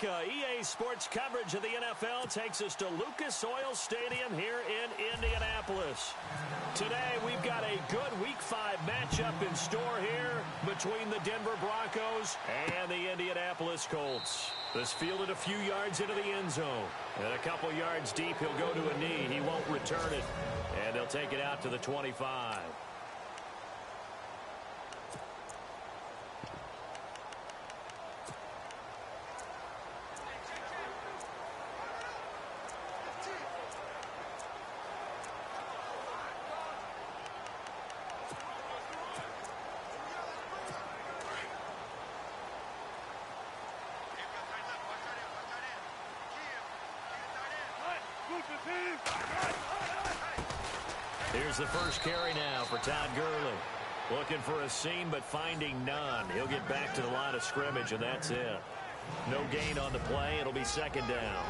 America. EA Sports coverage of the NFL takes us to Lucas Oil Stadium here in Indianapolis. Today, we've got a good Week 5 matchup in store here between the Denver Broncos and the Indianapolis Colts. This fielded a few yards into the end zone. And a couple yards deep, he'll go to a knee. He won't return it. And they'll take it out to the 25. Here's the first carry now for Todd Gurley. Looking for a seam, but finding none. He'll get back to the line of scrimmage, and that's it. No gain on the play. It'll be second down.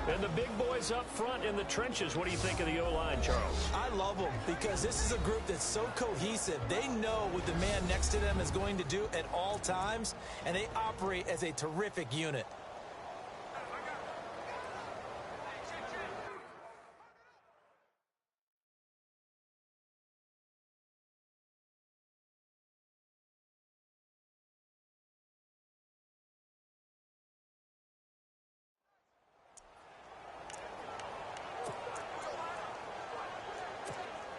And the big boys up front in the trenches. What do you think of the O-line, Charles? I love them because this is a group that's so cohesive. They know what the man next to them is going to do at all times, and they operate as a terrific unit.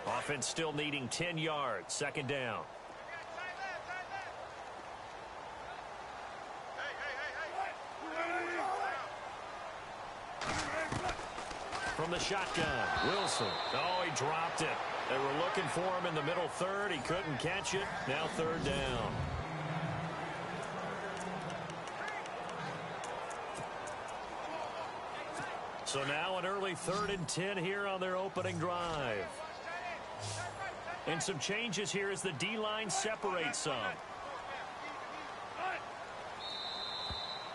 Offense still needing 10 yards. Second down. From the shotgun, Wilson. Oh, he dropped it. They were looking for him in the middle third. He couldn't catch it. Now third down. So now an early 3rd and 10 here on their opening drive. And some changes here as the D-line separates some.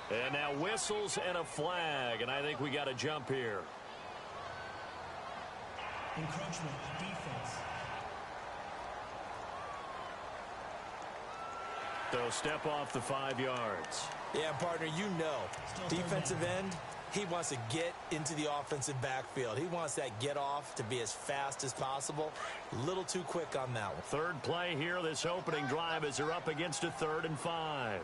And now whistles and a flag, and I think we got to jump here. Encroachment defense. So step off the 5 yards. Yeah, partner, you know, defensive end, he wants to get into the offensive backfield. He wants that get off to be as fast as possible. A little too quick on that one. Third play here, this opening drive, as they're up against a 3rd and 5.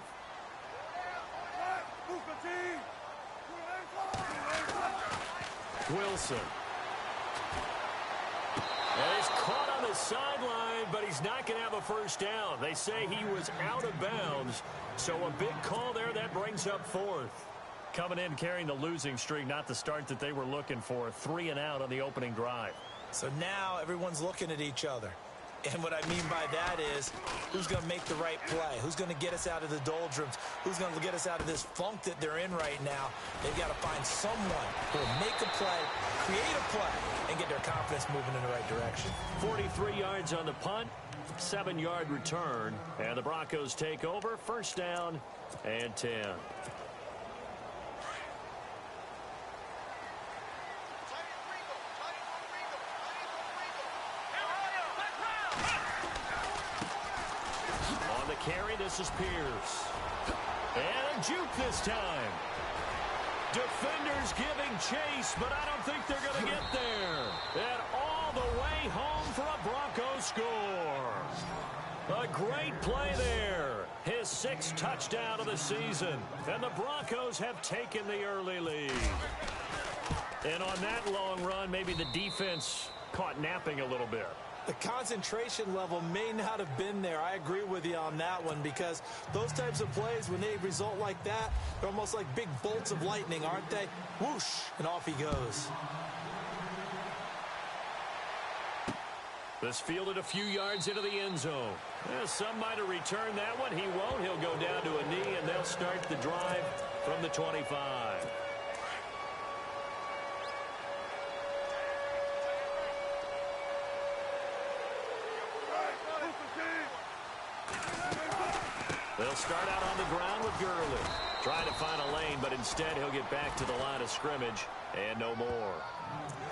Wilson. And he's caught on the sideline, but he's not going to have a first down. They say he was out of bounds, so a big call there. That brings up 4th. Coming in carrying the losing streak, not the start that they were looking for. 3 and out on the opening drive. So now everyone's looking at each other. And what I mean by that is, who's going to make the right play? Who's going to get us out of the doldrums? Who's going to get us out of this funk that they're in right now? They've got to find someone who will make a play, create a play, and get their confidence moving in the right direction. 43 yards on the punt, 7-yard return, and the Broncos take over. First down and 10. Carry, this is Pierce. And a juke this time. Defenders giving chase, but I don't think they're going to get there. And all the way home for a Broncos score. A great play there. His 6th touchdown of the season. And the Broncos have taken the early lead. And on that long run, maybe the defense caught napping a little bit. The concentration level may not have been there. I agree with you on that one because those types of plays, when they result like that, they're almost like big bolts of lightning, aren't they? Whoosh, and off he goes. This fielded a few yards into the end zone. Some might have returned that one. He won't. He'll go down to a knee, and they'll start the drive from the 25. They'll start out on the ground with Gurley. Trying to find a lane, but instead he'll get back to the line of scrimmage and no more.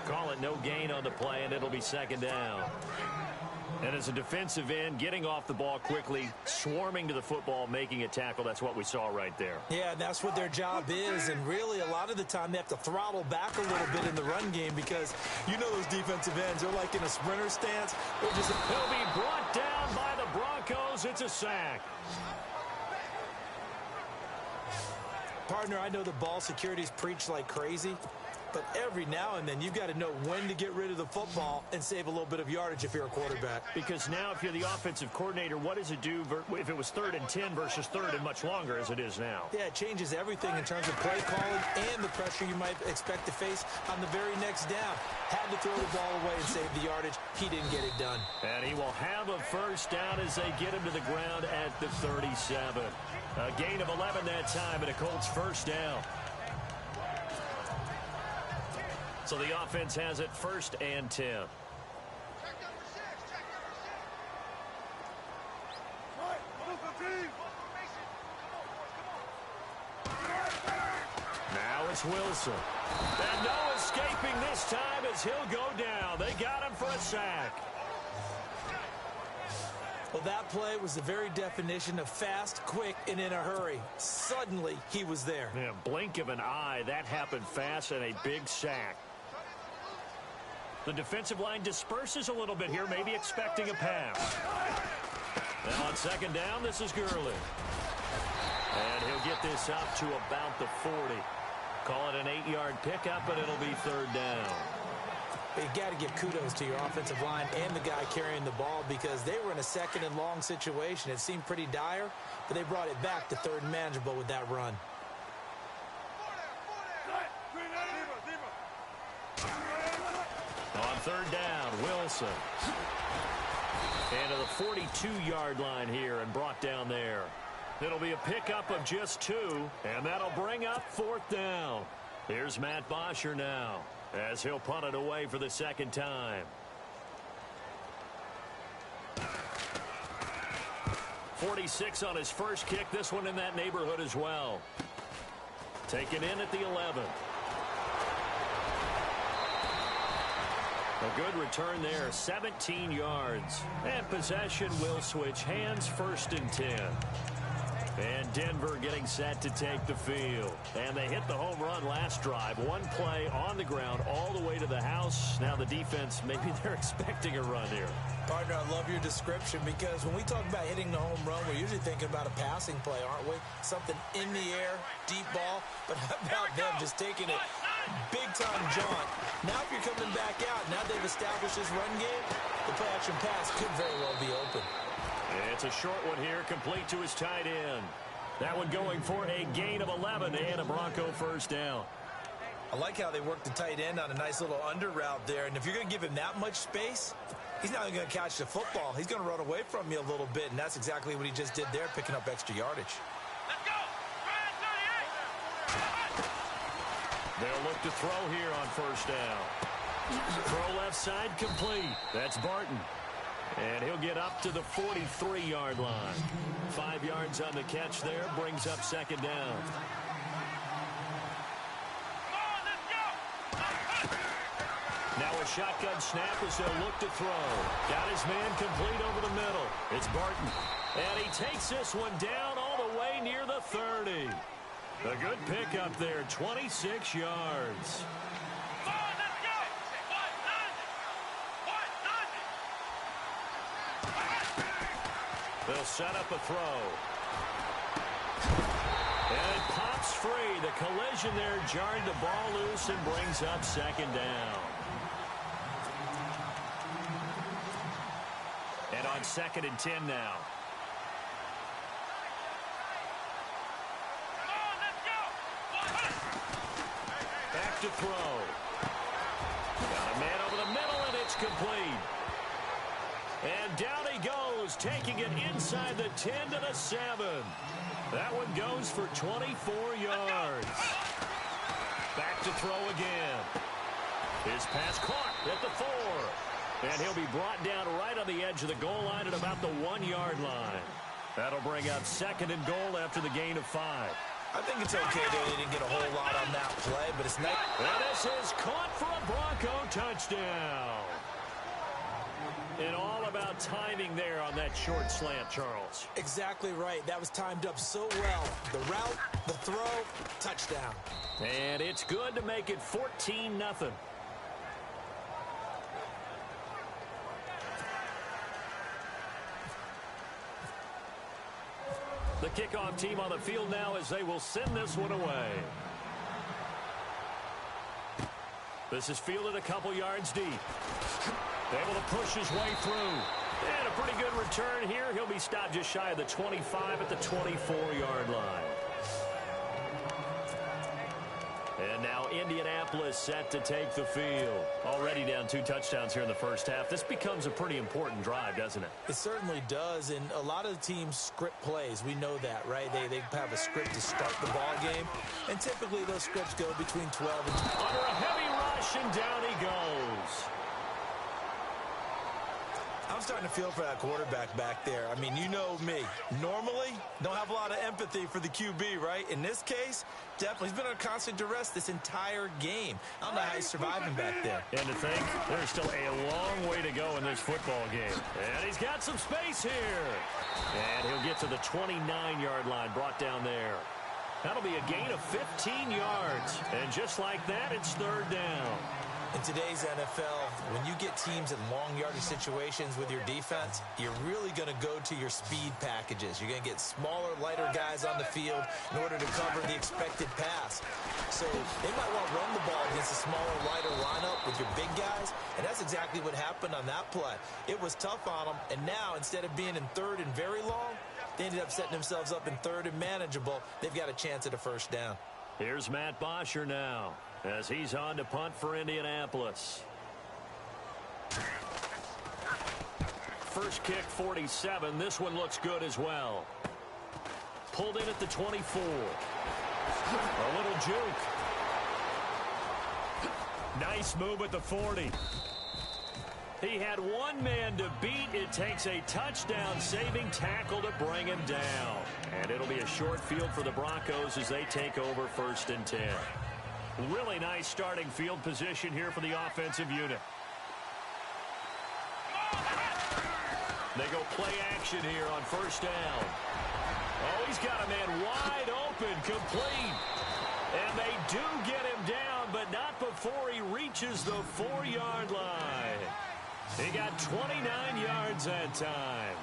Call it no gain on the play, and it'll be second down. And as a defensive end, getting off the ball quickly, swarming to the football, making a tackle, that's what we saw right there. Yeah, and that's what their job is. And really, a lot of the time, they have to throttle back a little bit in the run game because you know those defensive ends, they're like in a sprinter stance. He'll be brought down by the Broncos. It's a sack. Partner, I know the ball security's preached like crazy, but every now and then you've got to know when to get rid of the football and save a little bit of yardage if you're a quarterback. Because now if you're the offensive coordinator, what does it do if it was 3rd and 10 versus 3rd and much longer as it is now? Yeah, it changes everything in terms of play calling and the pressure you might expect to face on the very next down. Had to throw the ball away and save the yardage. He didn't get it done. And he will have a first down as they get him to the ground at the 37. A gain of 11 that time and a Colts first down. So the offense has it 1st and 10. Now it's Wilson. And no escaping this time as he'll go down. They got him for a sack. Well, that play was the very definition of fast, quick, and in a hurry. Suddenly, he was there. Yeah, blink of an eye. That happened fast and a big sack. The defensive line disperses a little bit here, maybe expecting a pass. Now on 2nd down, this is Gurley. And he'll get this up to about the 40. Call it an 8-yard pickup, but it'll be 3rd down. You got to give kudos to your offensive line and the guy carrying the ball because they were in a 2nd and long situation. It seemed pretty dire, but they brought it back to 3rd and manageable with that run. On 3rd down, Wilson. And to the 42-yard line here and brought down there. It'll be a pickup of just 2, and that'll bring up 4th down. Here's Matt Bosher now as he'll punt it away for the 2nd time. 46 on his first kick. This one in that neighborhood as well. Taken in at the 11. A good return there, 17 yards. And possession will switch hands, 1st and 10. And Denver getting set to take the field. And they hit the home run last drive. One play on the ground all the way to the house. Now the defense, maybe they're expecting a run here. Partner, I love your description because when we talk about hitting the home run, we're usually thinking about a passing play, aren't we? Something in the air, deep ball. But how about them just taking it big-time jaunt? Now if you're coming back out, now they've established this run game, the play-action pass could very well be open. It's a short one here, complete to his tight end. That one going for a gain of 11 and a Bronco first down. I like how they work the tight end on a nice little under route there. And if you're going to give him that much space, he's not going to catch the football. He's going to run away from you a little bit, and that's exactly what he just did there, picking up extra yardage. Let's go! They'll look to throw here on first down. Throw left side complete. That's Barton. And he'll get up to the 43-yard line. 5 yards on the catch there, brings up 2nd down. Now a shotgun snap as they'll look to throw. Got his man complete over the middle. It's Barton. And he takes this one down all the way near the 30. A good pickup there, 26 yards. They'll set up a throw. And it pops free. The collision there jarred the ball loose and brings up 2nd down. And on 2nd and 10 now. Back to throw. Got a man over the middle, and it's complete. And down he goes, taking it inside the 10 to the 7. That one goes for 24 yards. Back to throw again. His pass caught at the 4. And he'll be brought down right on the edge of the goal line at about the 1-yard line. That'll bring up 2nd and goal after the gain of 5. I think it's okay that they didn't get a whole lot on that play, but it's nice. And this is caught for a Bronco touchdown. And all about timing there on that short slant, Charles. Exactly right. That was timed up so well. The route, the throw, touchdown. And it's good to make it 14-0. The kickoff team on the field now as they will send this one away. This is fielded a couple yards deep. Able to push his way through. And a pretty good return here. He'll be stopped just shy of the 25 at the 24-yard line. And now Indianapolis set to take the field. Already down 2 touchdowns here in the first half. This becomes a pretty important drive, doesn't it? It certainly does, and a lot of the teams script plays. We know that, right? They have a script to start the ball game, and typically those scripts go between 12 and 20. Under a heavy rush, and down he goes. I'm starting to feel for that quarterback back there. I mean, you know me. Normally, don't have a lot of empathy for the QB, right? In this case, definitely. He's been under constant duress this entire game. I don't know how he's surviving back there. And to think, there's still a long way to go in this football game. And he's got some space here. And he'll get to the 29-yard line, brought down there. That'll be a gain of 15 yards. And just like that, it's third down. In today's NFL, when you get teams in long yardage situations with your defense, you're really going to go to your speed packages. You're going to get smaller, lighter guys on the field in order to cover the expected pass. So they might want to run the ball against a smaller, lighter lineup with your big guys, and that's exactly what happened on that play. It was tough on them, and now instead of being in third and very long, they ended up setting themselves up in third and manageable. They've got a chance at a first down. Here's Matt Bosher now, as he's on to punt for Indianapolis. First kick, 47. This one looks good as well. Pulled in at the 24. A little juke. Nice move at the 40. He had one man to beat. It takes a touchdown-saving tackle to bring him down. And it'll be a short field for the Broncos as they take over 1st and 10. Really nice starting field position here for the offensive unit. They go play action here on 1st down. Oh, he's got a man wide open, complete. And they do get him down, but not before he reaches the 4-yard line. He got 29 yards that time.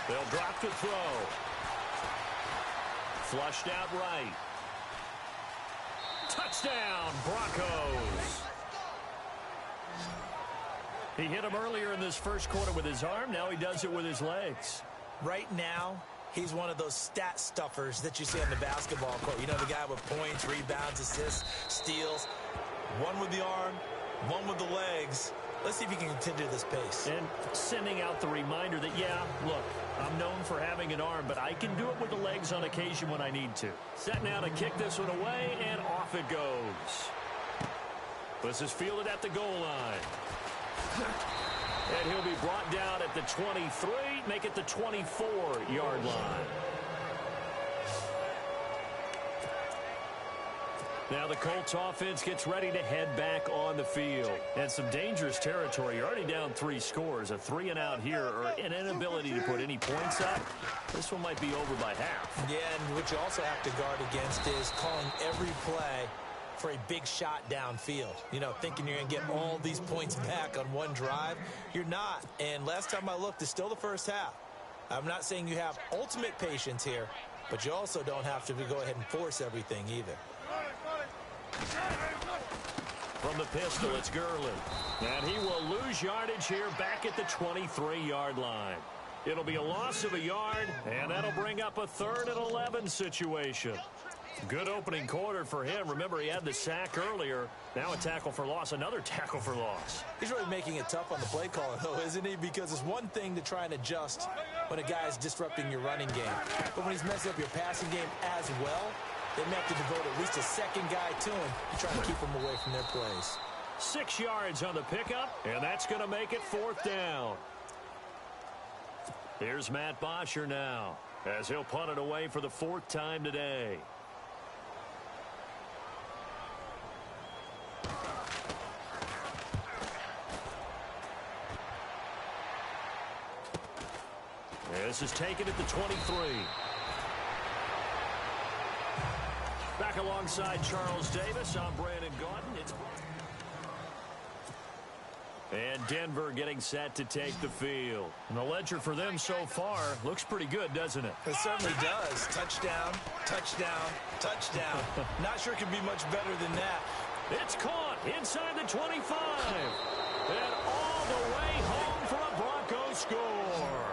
They'll drop to throw. Flushed out right. Touchdown, Broncos. He hit him earlier in this first quarter with his arm. Now he does it with his legs. Right now, he's one of those stat stuffers that you see on the basketball court. You know, the guy with points, rebounds, assists, steals. One with the arm, one with the legs. Let's see if he can continue this pace. And sending out the reminder that, yeah, look, I'm known for having an arm, but I can do it with the legs on occasion when I need to. Set now to kick this one away, and off it goes. This is fielded at the goal line. And he'll be brought down at the 23, make it the 24-yard line. Now the Colts offense gets ready to head back on the field. And some dangerous territory. You're already down 3 scores. A 3-and-out here, or an inability to put any points up. This one might be over by half. Yeah, and what you also have to guard against is calling every play for a big shot downfield. You know, thinking you're going to get all these points back on one drive. You're not. And last time I looked, it's still the first half. I'm not saying you have ultimate patience here, but you also don't have to go ahead and force everything either. From the pistol, it's Gurley. And he will lose yardage here back at the 23-yard line. It'll be a loss of a yard, and that'll bring up a 3rd and 11 situation. Good opening quarter for him. Remember, he had the sack earlier. Now a tackle for loss, another tackle for loss. He's really making it tough on the play caller, though, isn't he? Because it's one thing to try and adjust when a guy is disrupting your running game. But when he's messing up your passing game as well, they may have to devote at least a second guy to him to try to keep him away from their plays. 6 yards on the pickup, and that's going to make it 4th down. Here's Matt Bosher now, as he'll punt it away for the 4th time today. This is taken at the 23. Back alongside Charles Davis, I'm Brandon Gaudin. And Denver getting set to take the field. And the ledger for them so far looks pretty good, doesn't it? It certainly does. Touchdown, touchdown, touchdown. Not sure it could be much better than that. It's caught inside the 25. And all the way home for a Broncos score.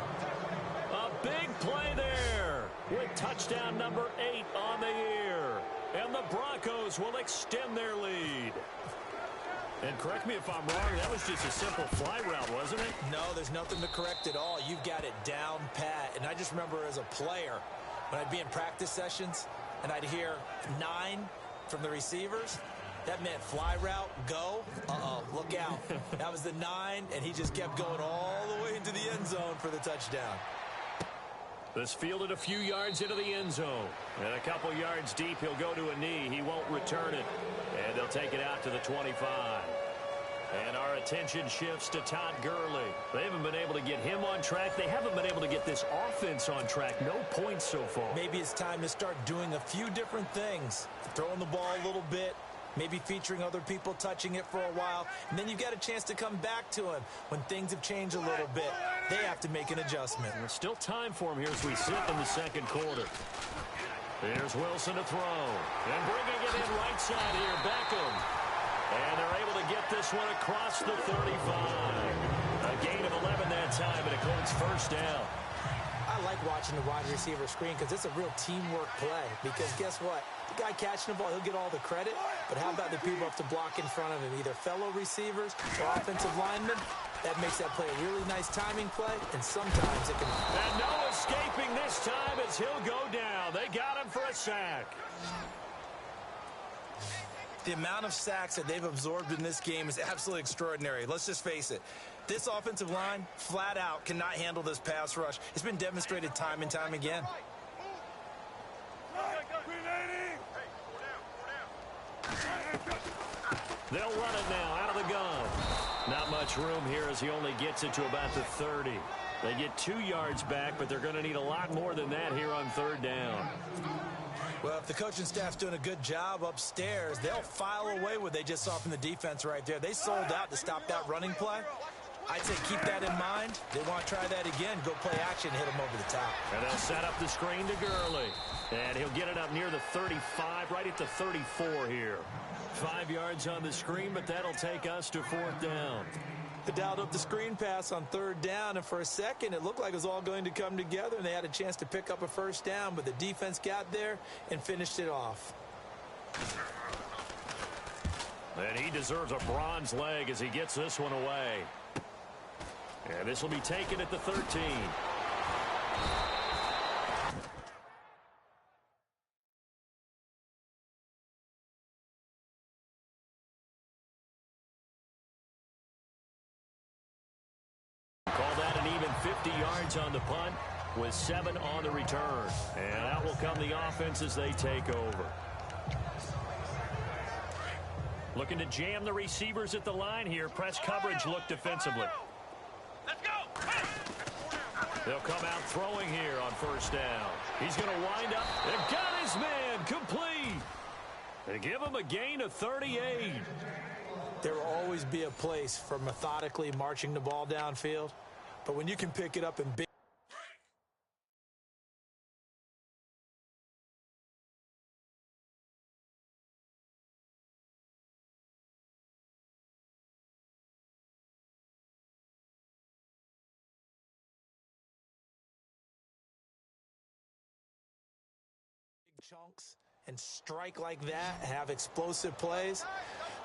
A big play there with touchdown number 8 on the year. And the Broncos will extend their lead. And correct me if I'm wrong, that was just a simple fly route, wasn't it? No, there's nothing to correct at all. You've got it down pat. And I just remember as a player, when I'd be in practice sessions and I'd hear 9 from the receivers, that meant fly route, go, look out. That was the 9, and he just kept going all the way into the end zone for the touchdown. This fielded a few yards into the end zone. And a couple yards deep, he'll go to a knee. He won't return it. And they'll take it out to the 25. And our attention shifts to Todd Gurley. They haven't been able to get him on track. They haven't been able to get this offense on track. No points so far. Maybe it's time to start doing a few different things. Throwing the ball a little bit. Maybe featuring other people touching it for a while. And then you've got a chance to come back to him when things have changed a little bit. They have to make an adjustment. There's still time for him here as we sit in the second quarter. Here's Wilson to throw. And bringing it in right side here, Beckham. And they're able to get this one across the 35. A gain of 11 that time, and it Colts first down. I like watching the wide receiver screen because it's a real teamwork play. Because guess what? The guy catching the ball, he'll get all the credit. But how about the people up to block in front of him? Either fellow receivers or offensive linemen. That makes that play a really nice timing play. And sometimes it can... And no escaping this time as he'll go down. They got him for a sack. The amount of sacks that they've absorbed in this game is absolutely extraordinary. Let's just face it. This offensive line, flat out, cannot handle this pass rush. It's been demonstrated time and time again. They'll run it now out of the gun. Not much room here as he only gets it to about the 30. They get 2 yards back, but they're going to need a lot more than that here on third down. Well, if the coaching staff's doing a good job upstairs, they'll file away what they just saw from the defense right there. They sold out to stop that running play. I'd say keep that in mind. They want to try that again. Go play action, hit them over the top. And they'll set up the screen to Gurley. And he'll get it up near the 35, right at the 34 here. 5 yards on the screen, but that'll take us to fourth down. They dialed up the screen pass on third down, and for a second it looked like it was all going to come together, and they had a chance to pick up a first down, but the defense got there and finished it off. And he deserves a bronze leg as he gets this one away. And this will be taken at the 13. Call that an even 50 yards on the punt with 7 on the return. And out will come the offense as they take over. Looking to jam the receivers at the line here. Press coverage look defensively. Let's go! They'll come out throwing here on first down. He's going to wind up. They've got his man complete. They give him a gain of 38. There will always be a place for methodically marching the ball downfield, but when you can pick it up in big chunks and strike like that, have explosive plays,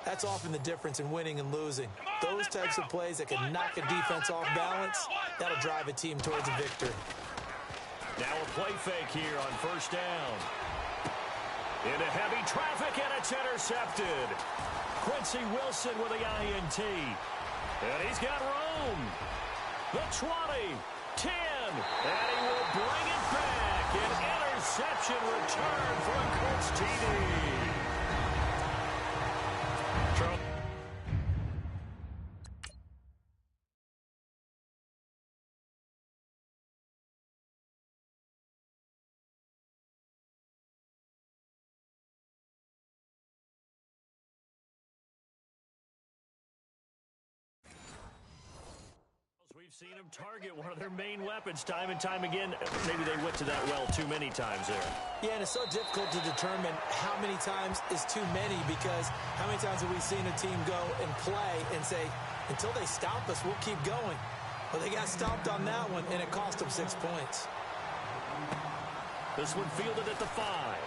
that's often the difference in winning and losing. Those types of plays that can knock a defense off balance, that'll drive a team towards a victory. Now a play fake here on first down. Into heavy traffic, and it's intercepted. Quincy Wilson with the INT. And he's got room. The 20, 10, and he will bring it back. An interception return for a Colts TD. seen them target one of their main weapons time and time again. Maybe they went to that well too many times there. Yeah, and it's so difficult to determine how many times is too many, because how many times have we seen a team go and play and say, until they stop us, we'll keep going. Well, they got stopped on that one, and it cost them 6 points. This one fielded at the 5.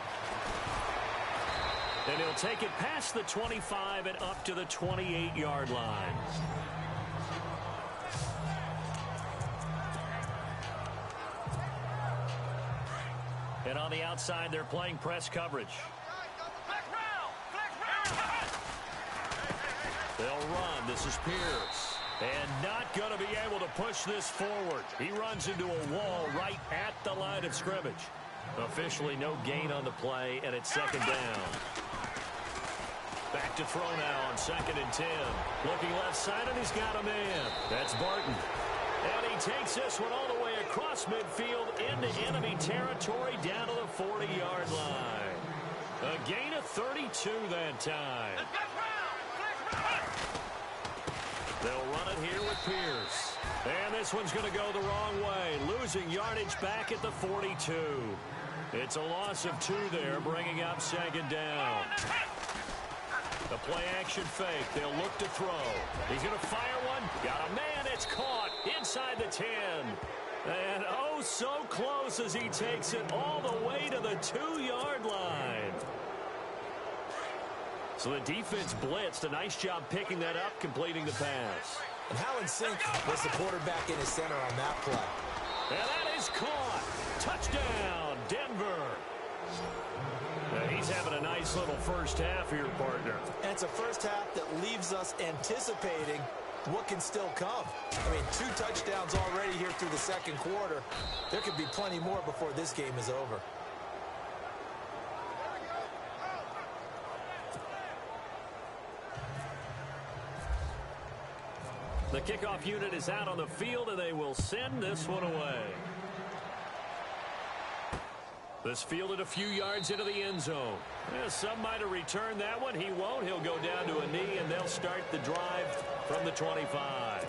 And he'll take it past the 25 and up to the 28-yard line. And on the outside, they're playing press coverage. They'll run. This is Pierce. And not going to be able to push this forward. He runs into a wall right at the line of scrimmage. Officially no gain on the play, and it's second down. Back to throw now on 2nd and 10. Looking left side, and he's got a man. That's Barton. And he takes this one all the way across midfield into enemy territory down to the 40-yard line. A gain of 32 that time. They'll run it here with Pierce. And this one's going to go the wrong way, losing yardage back at the 42. It's a loss of 2 there, bringing up second down. The play-action fake. They'll look to throw. He's going to fire one. Got a man. It's caught inside the 10. And oh, so close as he takes it all the way to the 2-yard line. So the defense blitzed. A nice job picking that up, completing the pass. And how in sync was the quarterback in his center on that play? And that is caught. Touchdown, Denver. Now he's having a nice little first half here, partner. And it's a first half that leaves us anticipating what can still come. I mean, 2 touchdowns already here through the second quarter. There could be plenty more before this game is over. The kickoff unit is out on the field, and they will send this one away. This fielded a few yards into the end zone. Yeah, some might have returned that one. He won't. He'll go down to a knee, and they'll start the drive from the 25.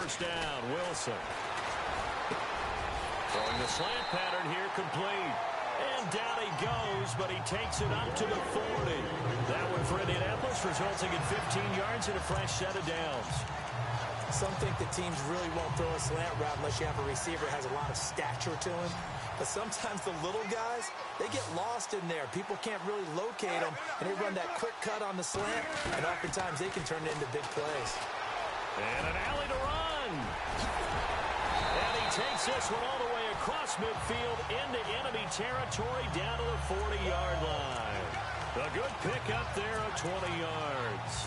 first down. Wilson. Throwing the slant pattern here, complete. And down he goes, but he takes it up to the 40. That one for Indianapolis, resulting in 15 yards and a fresh set of downs. Some think that teams really won't throw a slant route unless you have a receiver that has a lot of stature to him. But sometimes the little guys, they get lost in there. People can't really locate them, and they run that quick cut on the slant, and oftentimes they can turn it into big plays. And an alley to run. And he takes this one all the way across midfield into enemy territory down to the 40-yard line. A good pickup there of 20 yards.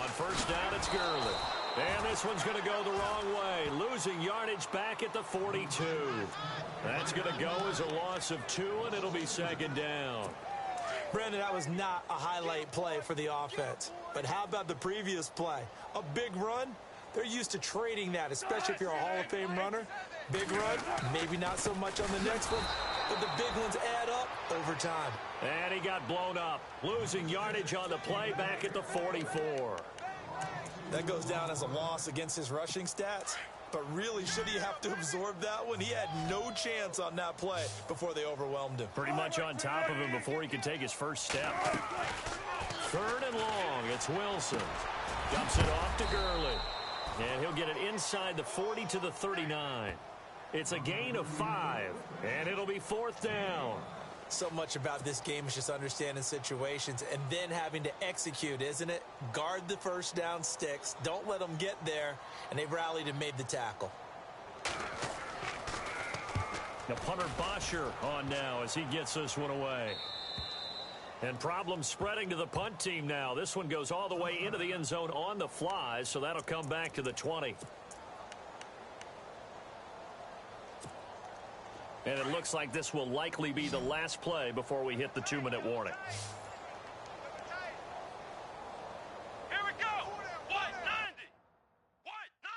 On first down, it's Gurley. And this one's going to go the wrong way. Losing yardage back at the 42. That's going to go as a loss of 2, and it'll be second down. Brandon, that was not a highlight play for the offense. But how about the previous play? A big run? They're used to trading that, especially if you're a Hall of Fame runner. Big run, maybe not so much on the next one, but the big ones add up over time. And he got blown up, losing yardage on the play back at the 44. That goes down as a loss against his rushing stats. But really, should he have to absorb that one? He had no chance on that play before they overwhelmed him. Pretty much on top of him before he could take his first step. Third and long, it's Wilson. Dumps it off to Gurley. And he'll get it inside the 40 to the 39. It's a gain of 5, and it'll be fourth down. So much about this game is just understanding situations and then having to execute, isn't it? Guard the first down sticks. Don't let them get there. And they've rallied and made the tackle. The punter Bosher on now as he gets this one away. And problems spreading to the punt team now. This one goes all the way into the end zone on the fly, so that'll come back to the 20. And it looks like this will likely be the last play before we hit the 2-minute warning. Here we go. White 90. White 90.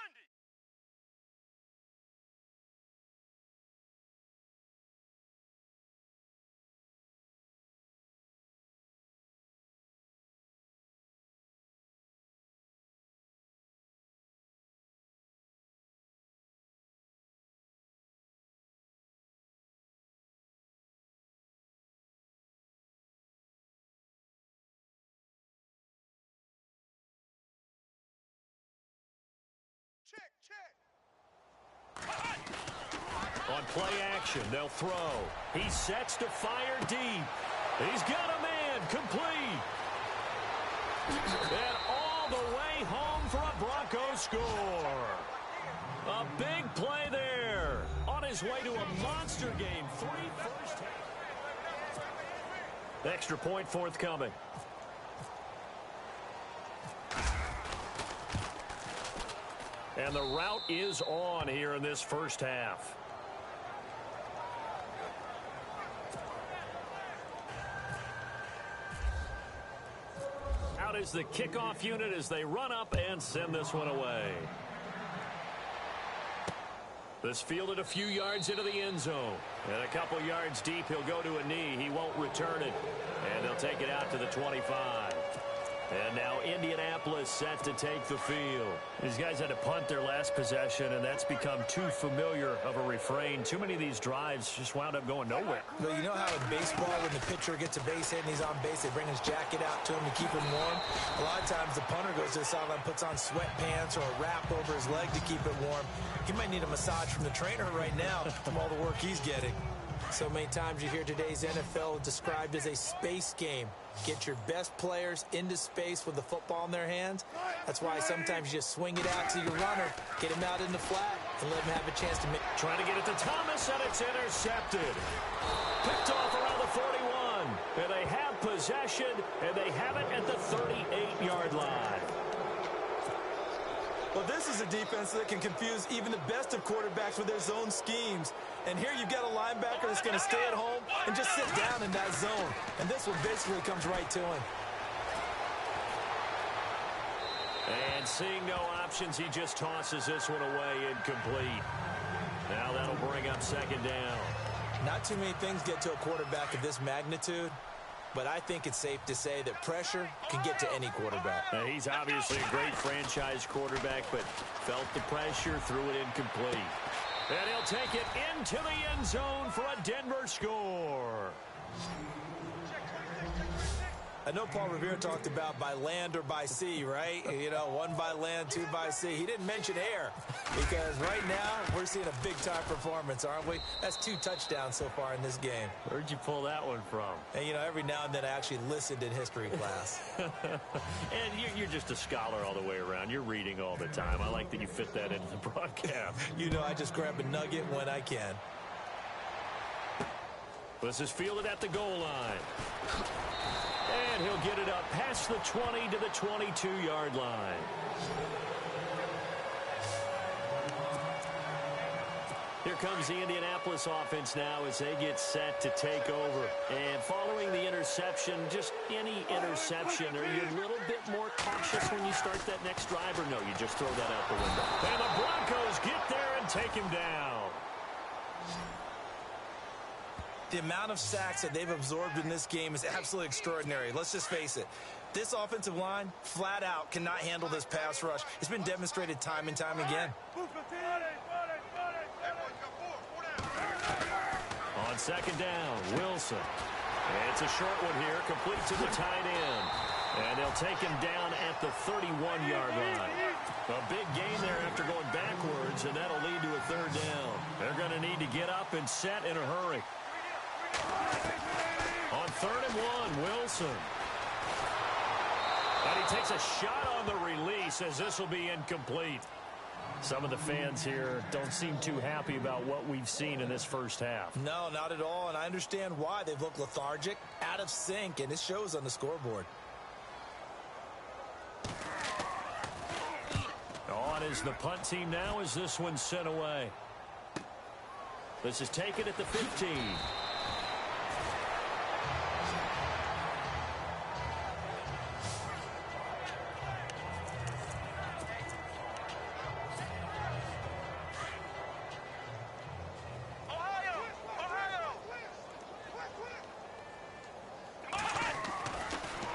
On play action, they'll throw. He sets to fire deep. He's got a man, complete. And all the way home for a Broncos score. A big play there. On his way to a monster game. 3 first half. Extra point forthcoming. And the route is on here in this first half. Out is the kickoff unit as they run up and send this one away. This fielded a few yards into the end zone. And a couple yards deep, he'll go to a knee. He won't return it. And they'll take it out to the 25. And now Indianapolis set to take the field. These guys had to punt their last possession, and that's become too familiar of a refrain. Too many of these drives just wound up going nowhere. Well, you know how in baseball, when the pitcher gets a base hit and he's on base, they bring his jacket out to him to keep him warm? A lot of times the punter goes to the sideline, puts on sweatpants or a wrap over his leg to keep it warm. He might need a massage from the trainer right now from all the work he's getting. So many times you hear today's NFL described as a space game. Get your best players into space with the football in their hands. That's why sometimes you just swing it out to your runner, get him out in the flat, and let him have a chance to make. Trying to get it to Thomas, and it's intercepted. Picked off around the 41. And they have possession, and they have it at the 38-yard line. Well, this is a defense that can confuse even the best of quarterbacks with their zone schemes. And here you've got a linebacker that's going to stay at home and just sit down in that zone. And this one basically comes right to him. And seeing no options, he just tosses this one away incomplete. Now that'll bring up second down. Not too many things get to a quarterback of this magnitude, but I think it's safe to say that pressure can get to any quarterback. He's obviously a great franchise quarterback, but felt the pressure, threw it incomplete. And he'll take it into the end zone for a Denver score. I know Paul Revere talked about by land or by sea, right? You know, one by land, two by sea. He didn't mention air because right now we're seeing a big-time performance, aren't we? That's 2 touchdowns so far in this game. Where'd you pull that one from? And, you know, every now and then I actually listened in history class. And you're just a scholar all the way around. You're reading all the time. I like that you fit that into the broadcast. You know, I just grab a nugget when I can. This is fielded at the goal line. And he'll get it up past the 20 to the 22-yard line. Here comes the Indianapolis offense now as they get set to take over. And following the interception, just any interception, are you a little bit more cautious when you start that next drive, or no, you just throw that out the window? And the Broncos get there and take him down. The amount of sacks that they've absorbed in this game is absolutely extraordinary. Let's just face it. This offensive line, flat out, cannot handle this pass rush. It's been demonstrated time and time again. On second down, Wilson. It's a short one here, complete to the tight end. And they'll take him down at the 31-yard line. A big gain there after going backwards, and that'll lead to a third down. They're going to need to get up and set in a hurry. On 3rd and 1, Wilson. And he takes a shot on the release as this will be incomplete. Some of the fans here don't seem too happy about what we've seen in this first half. No, not at all, and I understand why. They've looked lethargic, out of sync, and it shows on the scoreboard. On is the punt team now as this one's sent away. This is taken at the 15.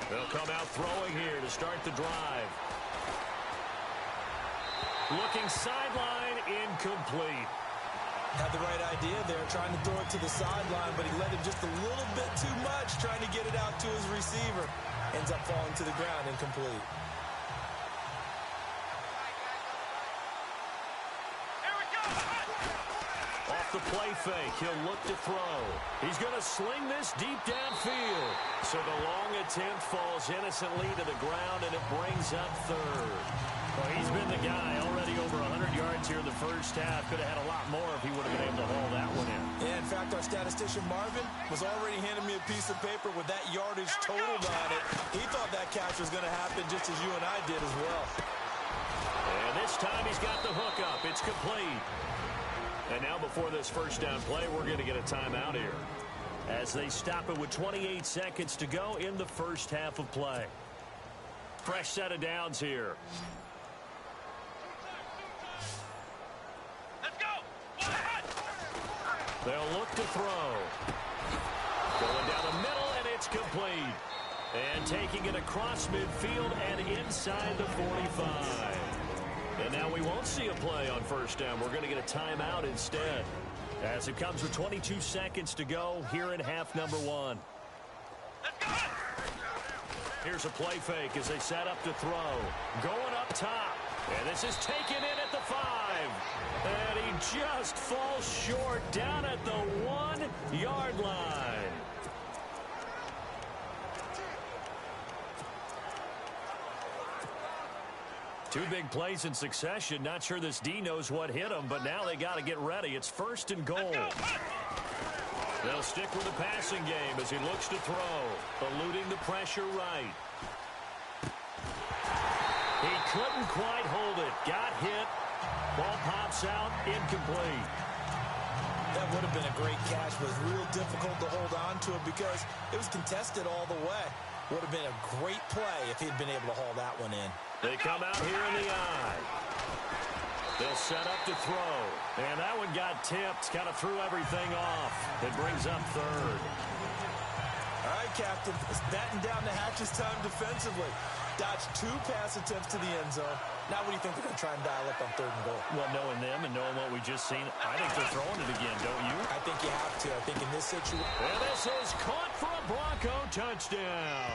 They'll come out throwing here to start the drive. Looking sideline, incomplete. Had the right idea there, trying to throw it to the sideline, but he let him just a little bit too much, trying to get it out to his receiver. Ends up falling to the ground, incomplete. Off the play fake, he'll look to throw. He's going to sling this deep downfield. So the long attempt falls innocently to the ground, and it brings up third. Well, he's been the guy already over 100 yards here in the first half. Could have had a lot more if he would have been able to haul that one in. Yeah, in fact, our statistician Marvin was already handing me a piece of paper with that yardage totaled on it. He thought that catch was going to happen just as you and I did as well. And this time he's got the hook up. It's complete. And now before this first down play, we're going to get a timeout here as they stop it with 28 seconds to go in the first half of play. Fresh set of downs here. They'll look to throw. Going down the middle, and it's complete. And taking it across midfield and inside the 45. And now we won't see a play on first down. We're going to get a timeout instead. As it comes with 22 seconds to go here in half number 1. Here's a play fake as they set up to throw. Going up top. And this is taken in at the 5. And he just falls short down at the 1-yard line. Two big plays in succession. Not sure this D knows what hit him, but now they got to get ready. It's 1st and goal. They'll stick with the passing game as he looks to throw, eluding the pressure right. He couldn't quite hold it. Got hit. Ball pops out. Incomplete. That would have been a great catch, but it was real difficult to hold on to it because it was contested all the way. Would have been a great play if he'd been able to haul that one in. They come out here in the I. They'll set up to throw. And that one got tipped. Kind of threw everything off. It brings up third. All right, Captain. It's batten down the hatches time defensively. Dodged 2 pass attempts to the end zone. Now what do you think they're going to try and dial up on 3rd and goal? Well, knowing them and knowing what we just seen, I think they're throwing it again, don't you? I think you have to. I think in this situation. And this is caught for a Bronco touchdown.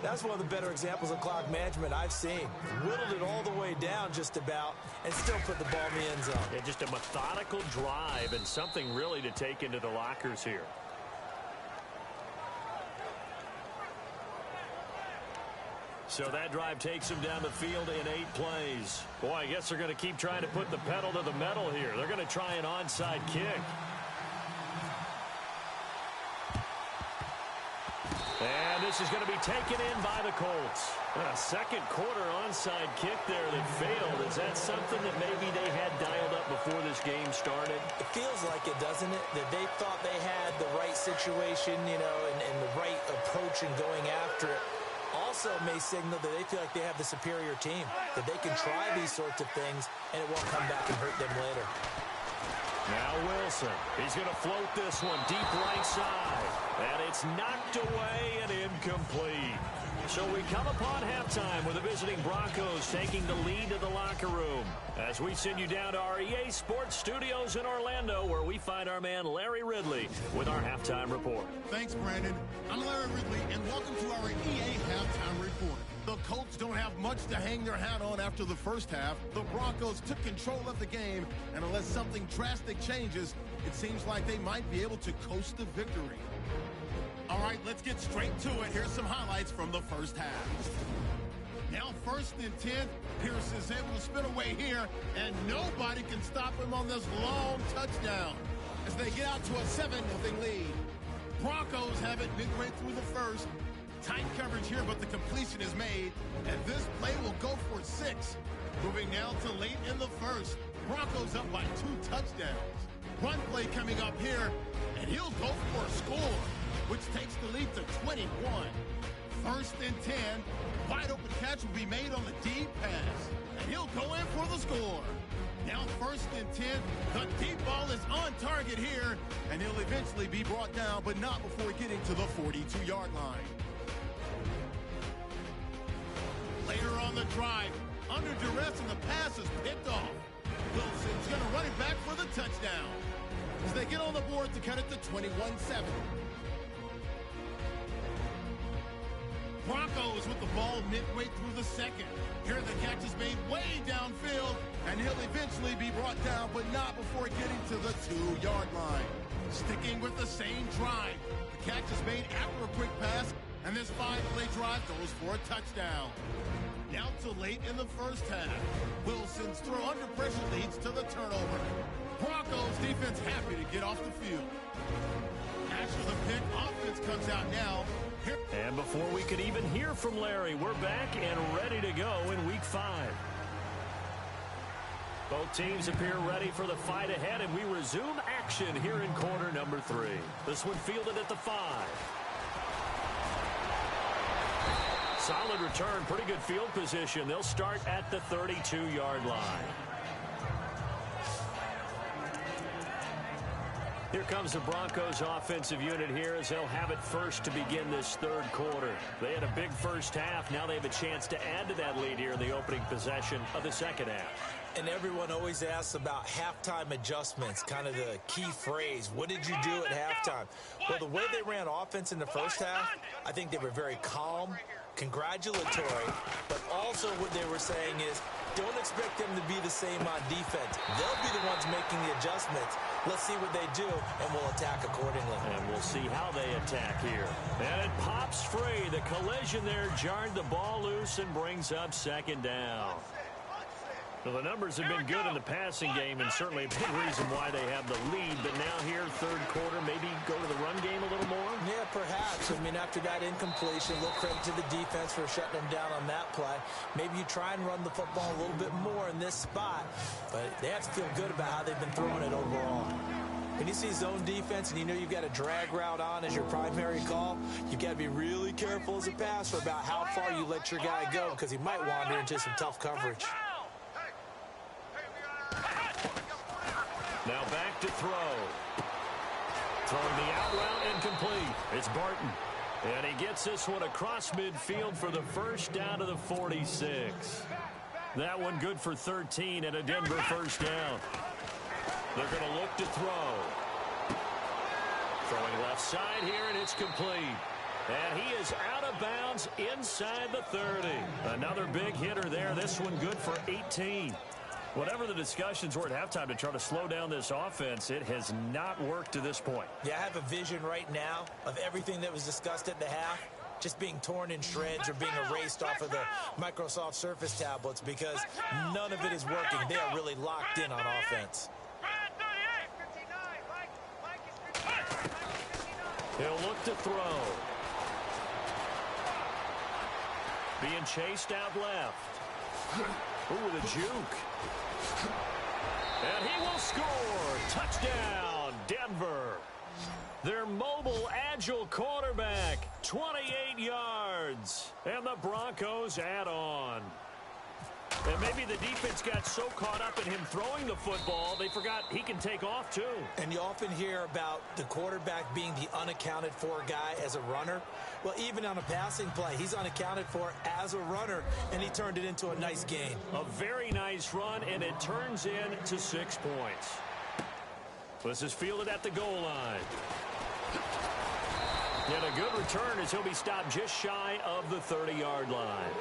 That's one of the better examples of clock management I've seen. Whittled it all the way down just about and still put the ball in the end zone. Yeah, just a methodical drive and something really to take into the lockers here. So that drive takes them down the field in 8 plays. Boy, I guess they're going to keep trying to put the pedal to the metal here. They're going to try an onside kick. And this is going to be taken in by the Colts. A second quarter onside kick there that failed. Is that something that maybe they had dialed up before this game started? It feels like it, doesn't it? That they thought they had the right situation, you know, and the right approach in going after it. Also may signal that they feel like they have the superior team, that they can try these sorts of things, and it won't come back and hurt them later. Now Wilson, he's going to float this one deep right side, and it's knocked away and incomplete. So we come upon halftime with the visiting Broncos taking the lead to the locker room as we send you down to our EA Sports Studios in Orlando, where we find our man Larry Ridley with our halftime report. Thanks, Brandon. I'm Larry Ridley, and welcome to our EA halftime report. The Colts don't have much to hang their hat on after the first half. The Broncos took control of the game, and unless something drastic changes, it seems like they might be able to coast to victory. All right, let's get straight to it. Here's some highlights from the first half. Now 1st and 10. Pierce is able to spin away here, and nobody can stop him on this long touchdown as they get out to a 7-0 lead. Broncos have it midway through the first. Tight coverage here, but the completion is made, and this play will go for 6. Moving now to late in the first. Broncos up by 2 touchdowns. Run play coming up here, and he'll go for a score, which takes the lead to 21. 1st and 10. Wide open catch will be made on the deep pass, and he'll go in for the score. Now 1st and 10. The deep ball is on target here, and he'll eventually be brought down, but not before getting to the 42-yard line. Later on the drive, under duress, and the pass is picked off. Wilson's going to run it back for the touchdown as they get on the board to cut it to 21-7. Broncos with the ball midway through the second. Here the catch is made way downfield, and he'll eventually be brought down, but not before getting to the 2-yard line. Sticking with the same drive. The catch is made after a quick pass, and this 5-play drive goes for a touchdown. Now to late in the first half. Wilson's throw under pressure leads to the turnover. Broncos defense happy to get off the field. After the pick, offense comes out now. And before we could even hear from Larry, we're back and ready to go in Week 5. Both teams appear ready for the fight ahead, and we resume action here in quarter number 3. This one fielded at the 5. Solid return, pretty good field position. They'll start at the 32-yard line. Here comes the Broncos offensive unit here as they'll have it first to begin this 3rd quarter. They had a big first half. Now they have a chance to add to that lead here in the opening possession of the 2nd half. And everyone always asks about halftime adjustments, kind of the key phrase. What did you do at halftime? Well, the way they ran offense in the first half, I think they were very calm, congratulatory, but also what they were saying is don't expect them to be the same on defense. They'll be the ones making the adjustments. Let's see what they do, and we'll attack accordingly. And we'll see how they attack here. And it pops free. The collision there jarred the ball loose and brings up 2nd down. Well, the numbers have been good in the passing game and certainly a big reason why they have the lead. But now here, 3rd quarter, maybe go to the run game a little more? Yeah, perhaps. I mean, after that incompletion, a little credit to the defense for shutting them down on that play. Maybe you try and run the football a little bit more in this spot. But they have to feel good about how they've been throwing it overall. When you see zone defense and you know you've got a drag route on as your primary call, you've got to be really careful as a passer about how far you let your guy go because he might wander into some tough coverage. throw. Throwing the out route incomplete. It's Barton. And he gets this one across midfield for the first down to the 46. That one good for 13 and a Denver first down. They're going to look to throw. Throwing left side here, and it's complete. And he is out of bounds inside the 30. Another big hitter there. This one good for 18. Whatever the discussions were at halftime to try to slow down this offense, it has not worked to this point. Yeah, I have a vision right now of everything that was discussed at the half just being torn in shreds or being erased off of the Microsoft Surface tablets because none of it is working. They are really locked in on offense. He'll look to throw. Being chased out left. Ooh, with a juke. And he will score. Touchdown, Denver. Their mobile, agile quarterback, 28 yards. And the Broncos add on. And maybe the defense got so caught up in him throwing the football, they forgot he can take off too. And you often hear about the quarterback being the unaccounted for guy as a runner. Well, even on a passing play, he's unaccounted for as a runner, and he turned it into a nice gain. A very nice run, and it turns into 6 points. This is fielded at the goal line. And a good return as he'll be stopped just shy of the 30-yard line.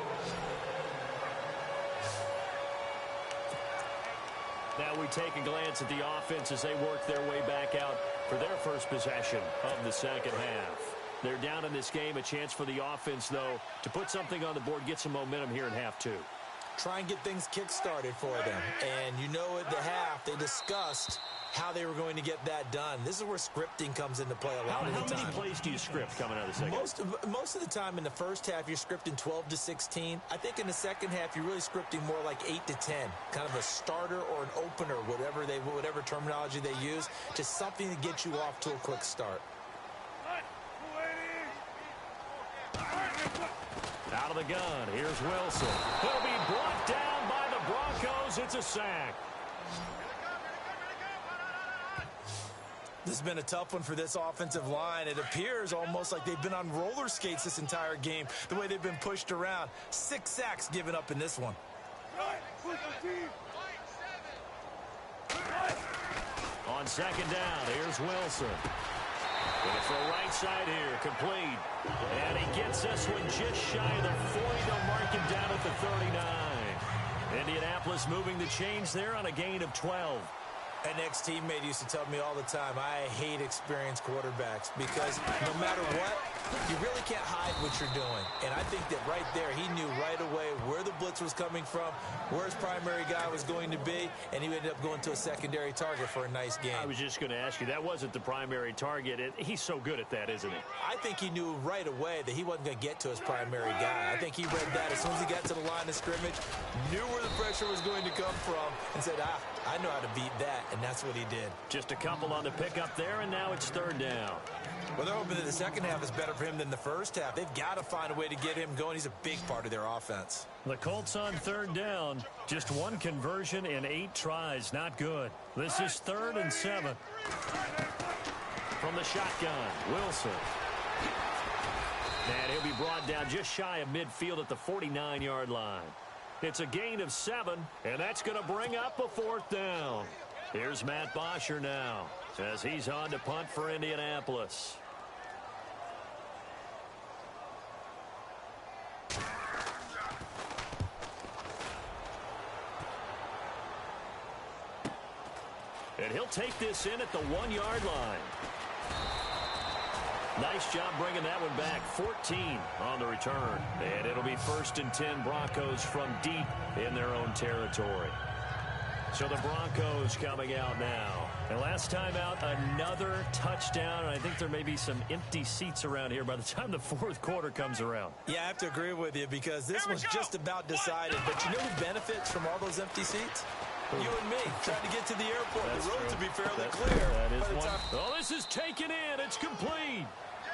Now we take a glance at the offense as they work their way back out for their first possession of the second half. They're down in this game. A chance for the offense, though, to put something on the board, get some momentum here in half two. Try and get things kick-started for them. And you know at the half, they discussed how they were going to get that done. This is where scripting comes into play a lot of the time. How many plays do you script coming out of the second? Most of the time in the first half, you're scripting 12 to 16. I think in the second half, you're really scripting more like 8 to 10. Kind of a starter or an opener, whatever terminology they use. Just something to get you off to a quick start. Out of the gun, here's Wilson. He'll be brought down by the Broncos. It's a sack. This has been a tough one for this offensive line. It appears almost like they've been on roller skates this entire game, the way they've been pushed around. 6 sacks given up in this one. On second down, here's Wilson. Going for a right side here, complete. And he gets this one just shy of the 40. They'll mark him down at the 39. Indianapolis moving the chains there on a gain of 12. An ex-teammate used to tell me all the time, I hate experienced quarterbacks because no matter what, you really can't hide what you're doing. And I think that right there, he knew right away where the blitz was coming from, where his primary guy was going to be, and he ended up going to a secondary target for a nice game. I was just going to ask you, that wasn't the primary target. He's so good at that, isn't he? I think he knew right away that he wasn't going to get to his primary guy. I think he read that as soon as he got to the line of scrimmage, knew where the pressure was going to come from, and said, I know how to beat that, and that's what he did. Just a couple on the pickup there, and now it's third down. Well, they're hoping that the second half is better for him than the first half. They've got to find a way to get him going. He's a big part of their offense. The Colts on third down. Just one conversion in 8 tries. Not good. This is 3rd and 7. From the shotgun, Wilson. And he'll be brought down just shy of midfield at the 49-yard line. It's a gain of 7, and that's going to bring up a 4th down. Here's Matt Bosher now as he's on to punt for Indianapolis. And he'll take this in at the 1-yard line. Nice job bringing that one back. 14 on the return. And it'll be 1st and 10 Broncos from deep in their own territory. So the Broncos coming out now. And last time out, another touchdown. And I think there may be some empty seats around here by the time the 4th quarter comes around. Yeah, I have to agree with you because this was just about decided. But you know who benefits from all those empty seats? You and me, trying to get to the airport. That's the road true. to be fairly That's clear. That is by the one. time Oh, this is taken in. It's complete.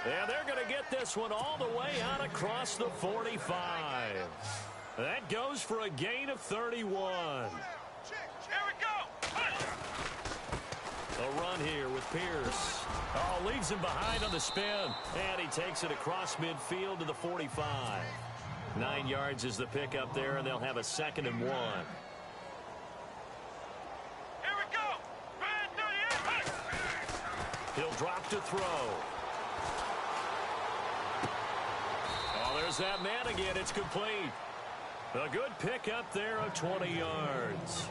And they're going to get this one all the way out across the 45. That goes for a gain of 31. Here we go. A run here with Pierce. Oh, leaves him behind on the spin. And he takes it across midfield to the 45. 9 yards is the pickup there, and they'll have a 2nd and 1. Here we go. Red 38. He'll drop to throw. Oh, there's that man again. It's complete. A good pickup there of 20 yards.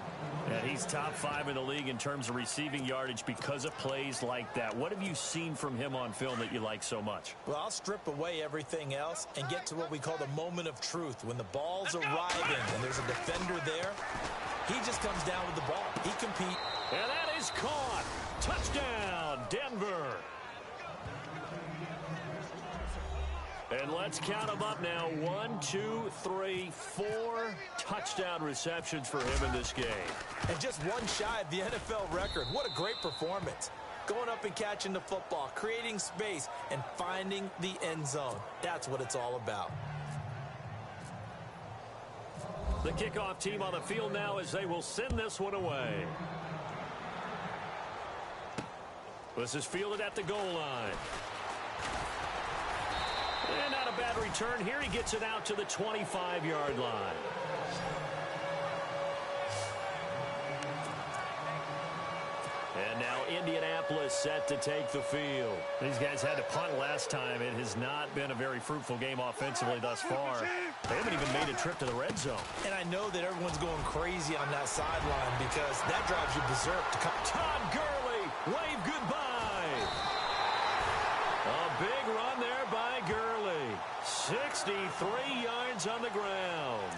And he's top 5 in the league in terms of receiving yardage because of plays like that. What have you seen from him on film that you like so much? Well, I'll strip away everything else and get to what we call the moment of truth. When the ball's arriving and there's a defender there, he just comes down with the ball. He competes. And that is caught. Touchdown, Denver. And let's count them up now. 1, 2, 3, 4 touchdown receptions for him in this game. And just one shy of the NFL record. What a great performance. Going up and catching the football, creating space, and finding the end zone. That's what it's all about. The kickoff team on the field now as they will send this one away. This is fielded at the goal line. And not a bad return here. He gets it out to the 25-yard line. And now Indianapolis set to take the field. These guys had to punt last time. It has not been a very fruitful game offensively thus far. They haven't even made a trip to the red zone. And I know that everyone's going crazy on that sideline because that drives you berserk. Todd Gurley, wave goodbye. A big run there by Gurley. 63 yards on the ground.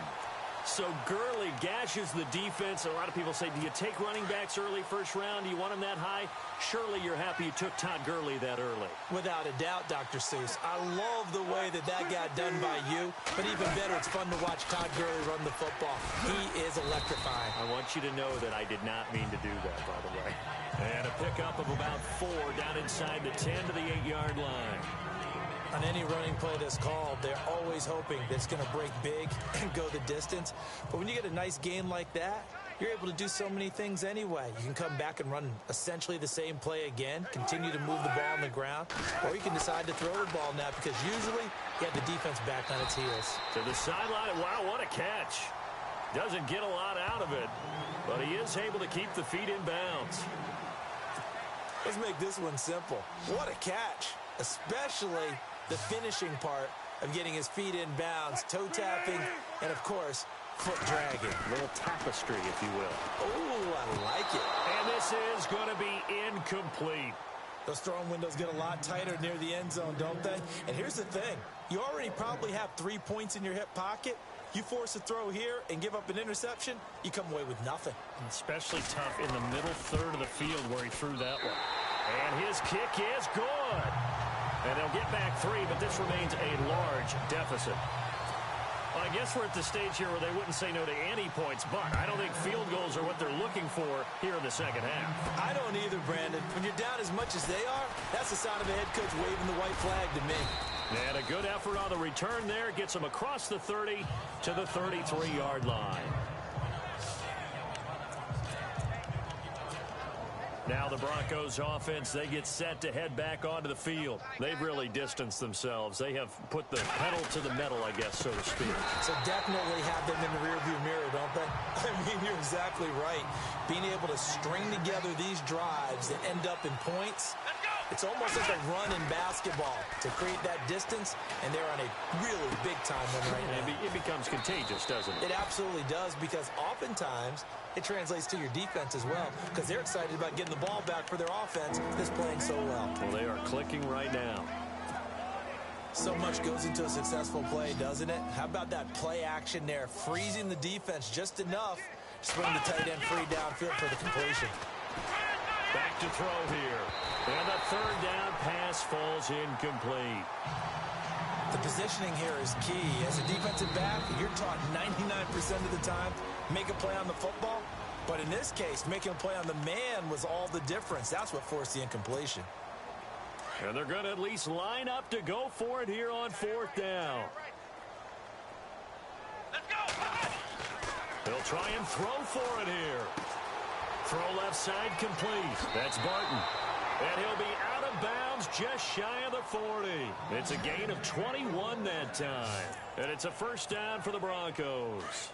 So Gurley gashes the defense. A lot of people say, do you take running backs early first round? Do you want them that high? Surely you're happy you took Todd Gurley that early. Without a doubt, Dr. Seuss. I love the way that got done by you. But even better, it's fun to watch Todd Gurley run the football. He is electrifying. I want you to know that I did not mean to do that, by the way. And a pickup of about 4 down inside the 10 to the 8-yard line. On any running play that's called, they're always hoping that it's going to break big and go the distance. But when you get a nice gain like that, you're able to do so many things anyway. You can come back and run essentially the same play again, continue to move the ball on the ground, or you can decide to throw the ball now because usually you have the defense back on its heels. To the sideline. Wow, what a catch. Doesn't get a lot out of it, but he is able to keep the feet in bounds. Let's make this one simple. What a catch, especially the finishing part of getting his feet in bounds, toe tapping, and of course, foot dragging. A little tapestry, if you will. Oh, I like it. And this is going to be incomplete. Those throwing windows get a lot tighter near the end zone, don't they? And here's the thing. You already probably have 3 points in your hip pocket. You force a throw here and give up an interception, you come away with nothing. Especially tough in the middle third of the field where he threw that one. And his kick is good. And they'll get back 3, but this remains a large deficit. Well, I guess we're at the stage here where they wouldn't say no to any points, but I don't think field goals are what they're looking for here in the second half. I don't either, Brandon. When you're down as much as they are, that's the sign of a head coach waving the white flag to me. And a good effort on the return there. Gets them across the 30 to the 33-yard line. Now the Broncos offense, they get set to head back onto the field. They've really distanced themselves. They have put the pedal to the metal, I guess, so to speak. So definitely have them in the rearview mirror, don't they? I mean, you're exactly right. Being able to string together these drives that end up in points, it's almost like a run in basketball to create that distance, and they're on a really big-time one right now. It becomes contagious, doesn't it? It absolutely does, because oftentimes it translates to your defense as well, because they're excited about getting the ball back for their offense that's playing so well. Well, they are clicking right now. So much goes into a successful play, doesn't it? How about that play action there, freezing the defense just enough to swing the tight end free downfield for the completion. Back to throw here. And the third down pass falls incomplete. The positioning here is key. As a defensive back, you're taught 99% of the time, make a play on the football. But in this case, making a play on the man was all the difference. That's what forced the incompletion. And they're going to at least line up to go for it here on 4th down. Let's go. They'll try and throw for it here. Throw left side complete. That's Barton. And he'll be out of bounds just shy of the 40. It's a gain of 21 that time. And it's a first down for the Broncos.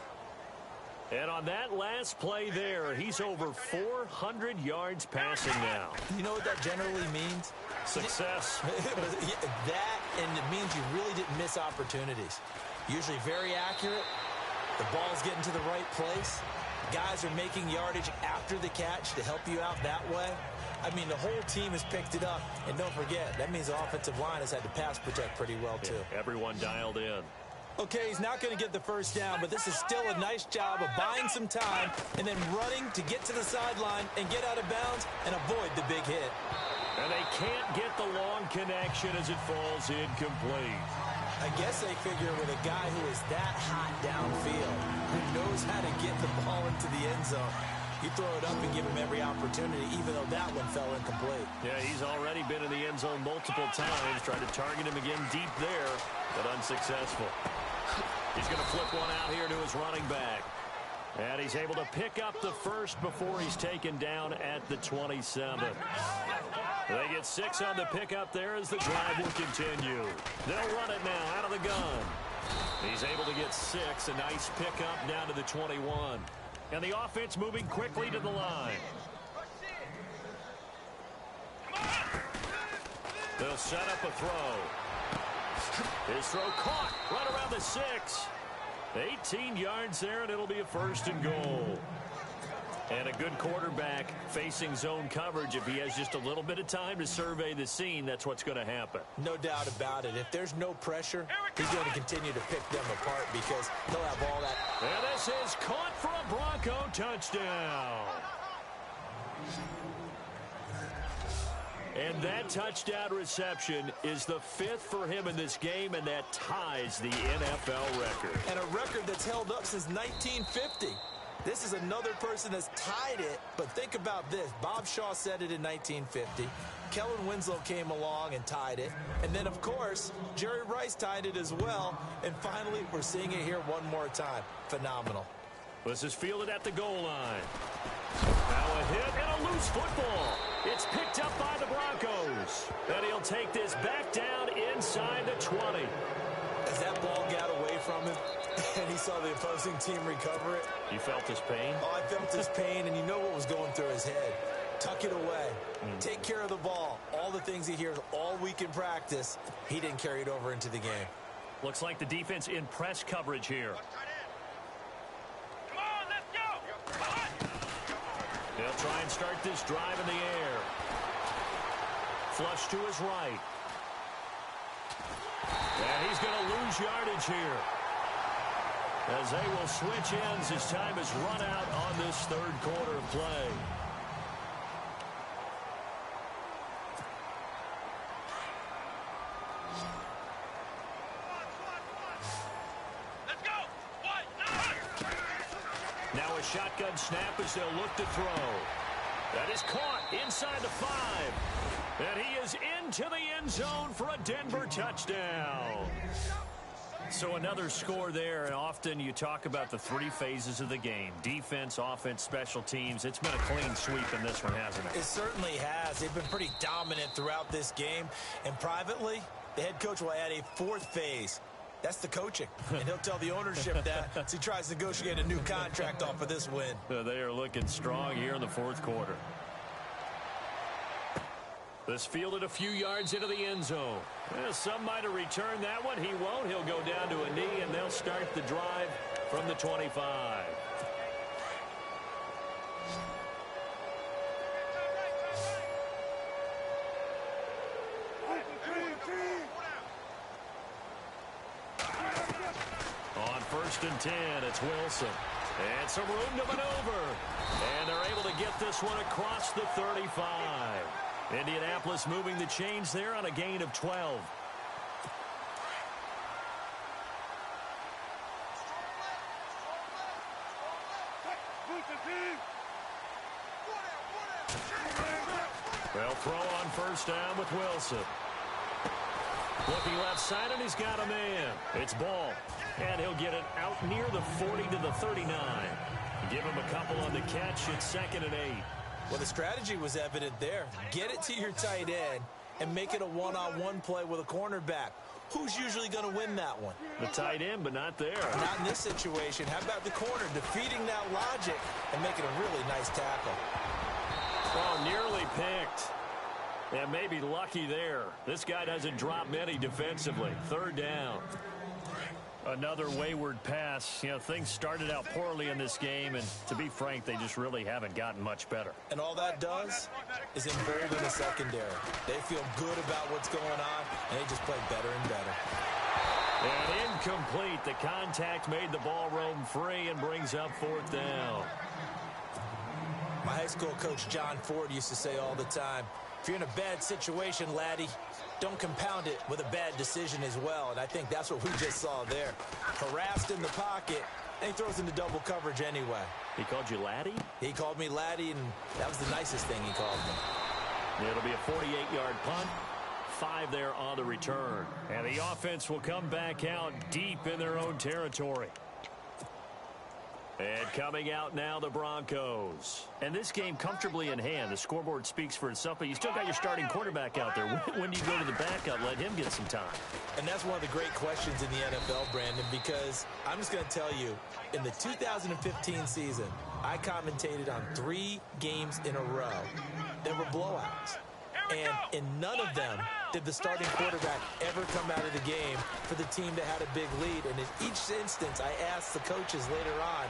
And on that last play there, he's over 400 yards passing now. You know what that generally means? Success. That, and it means you really didn't miss opportunities. Usually very accurate. The ball's getting to the right place. Guys are making yardage after the catch to help you out that way. I mean, the whole team has picked it up. And don't forget, that means the offensive line has had to pass protect pretty well, too. Yeah, everyone dialed in. Okay, he's not going to get the first down, but this is still a nice job of buying some time and then running to get to the sideline and get out of bounds and avoid the big hit. And they can't get the long connection as it falls incomplete. I guess they figure with a guy who is that hot downfield, who knows how to get the ball into the end zone, you throw it up and give him every opportunity, even though that one fell incomplete. Yeah, he's already been in the end zone multiple times, tried to target him again deep there, but unsuccessful. He's going to flip one out here to his running back. And he's able to pick up the first before he's taken down at the 27. They get 6 on the pickup there as the drive will continue. They'll run it now out of the gun. He's able to get 6, a nice pickup down to the 21. And the offense moving quickly to the line. They'll set up a throw. His throw caught right around the 6. 18 yards there, and it'll be a first and goal. And a good quarterback facing zone coverage. If he has just a little bit of time to survey the scene, that's what's going to happen. No doubt about it. If there's no pressure, he's going to continue to pick them apart because he'll have all that. And this is caught for a Bronco touchdown. And that touchdown reception is the 5th for him in this game, and that ties the NFL record. And a record that's held up since 1950. This is another person that's tied it, but think about this. Bob Shaw said it in 1950. Kellen Winslow came along and tied it. And then, of course, Jerry Rice tied it as well. And finally, we're seeing it here one more time. Phenomenal. This is fielded at the goal line. Now a hit and a loose football. It's picked up by the Broncos. And he'll take this back down inside the 20. As that ball got away from him, and he saw the opposing team recover it. You felt his pain? Oh, I felt his pain, and you know what was going through his head. Tuck it away. Take care of the ball. All the things he hears all week in practice, he didn't carry it over into the game. Looks like the defense in press coverage here. Come on, let's go! They'll try and start this drive in the air. Flush to his right. And he's going to lose yardage here, as they will switch ends as time is run out on this third quarter of play. Let's go! Now a shotgun snap as they'll look to throw. That is caught inside the 5. And he is into the end zone for a Denver touchdown. So another score there, and often you talk about the 3 phases of the game. Defense, offense, special teams. It's been a clean sweep in this one, hasn't it? It certainly has. They've been pretty dominant throughout this game. And privately, the head coach will add a 4th phase. That's the coaching. And he'll tell the ownership that as he tries to negotiate a new contract off of this win. They are looking strong here in the 4th quarter. This fielded a few yards into the end zone. Well, some might have returned that one. He won't. He'll go down to a knee, and they'll start the drive from the 25. On 1st and 10, it's Wilson. And some room to maneuver. And they're able to get this one across the 35. Indianapolis moving the chains there on a gain of 12. They'll throw on 1st down with Wilson. Looking left side, and he's got a man. It's Ball. And he'll get it out near the 40 to the 39. Give him a couple on the catch. It's 2nd and 8. Well, the strategy was evident there. Get it to your tight end and make it a one-on-one play with a cornerback. Who's usually going to win that one? The tight end, but not there. Not in this situation. How about the corner defeating that logic and making a really nice tackle? Oh, nearly picked. And maybe lucky there. This guy doesn't drop many defensively. 3rd down. Another wayward pass. You know, things started out poorly in this game, and to be frank, they just really haven't gotten much better. And all that does is embolden the secondary. They feel good about what's going on, and they just play better and better. And incomplete. The contact made the ball roam free and brings up 4th down. My high school coach, John Ford, used to say all the time, if you're in a bad situation, laddie, don't compound it with a bad decision as well. And I think that's what we just saw there. Harassed in the pocket, and he throws into double coverage anyway. He called you laddie? He called me laddie, and that was the nicest thing he called me. It'll be a 48-yard punt. 5 there on the return. And the offense will come back out deep in their own territory. And coming out now, the Broncos. And this game comfortably in hand. The scoreboard speaks for itself, but you still got your starting quarterback out there. When do you go to the backup? Let him get some time. And that's one of the great questions in the NFL, Brandon, because I'm just going to tell you, in the 2015 season, I commentated on 3 games in a row that were blowouts. And in none of them did the starting quarterback ever come out of the game for the team that had a big lead. And in each instance, I asked the coaches later on,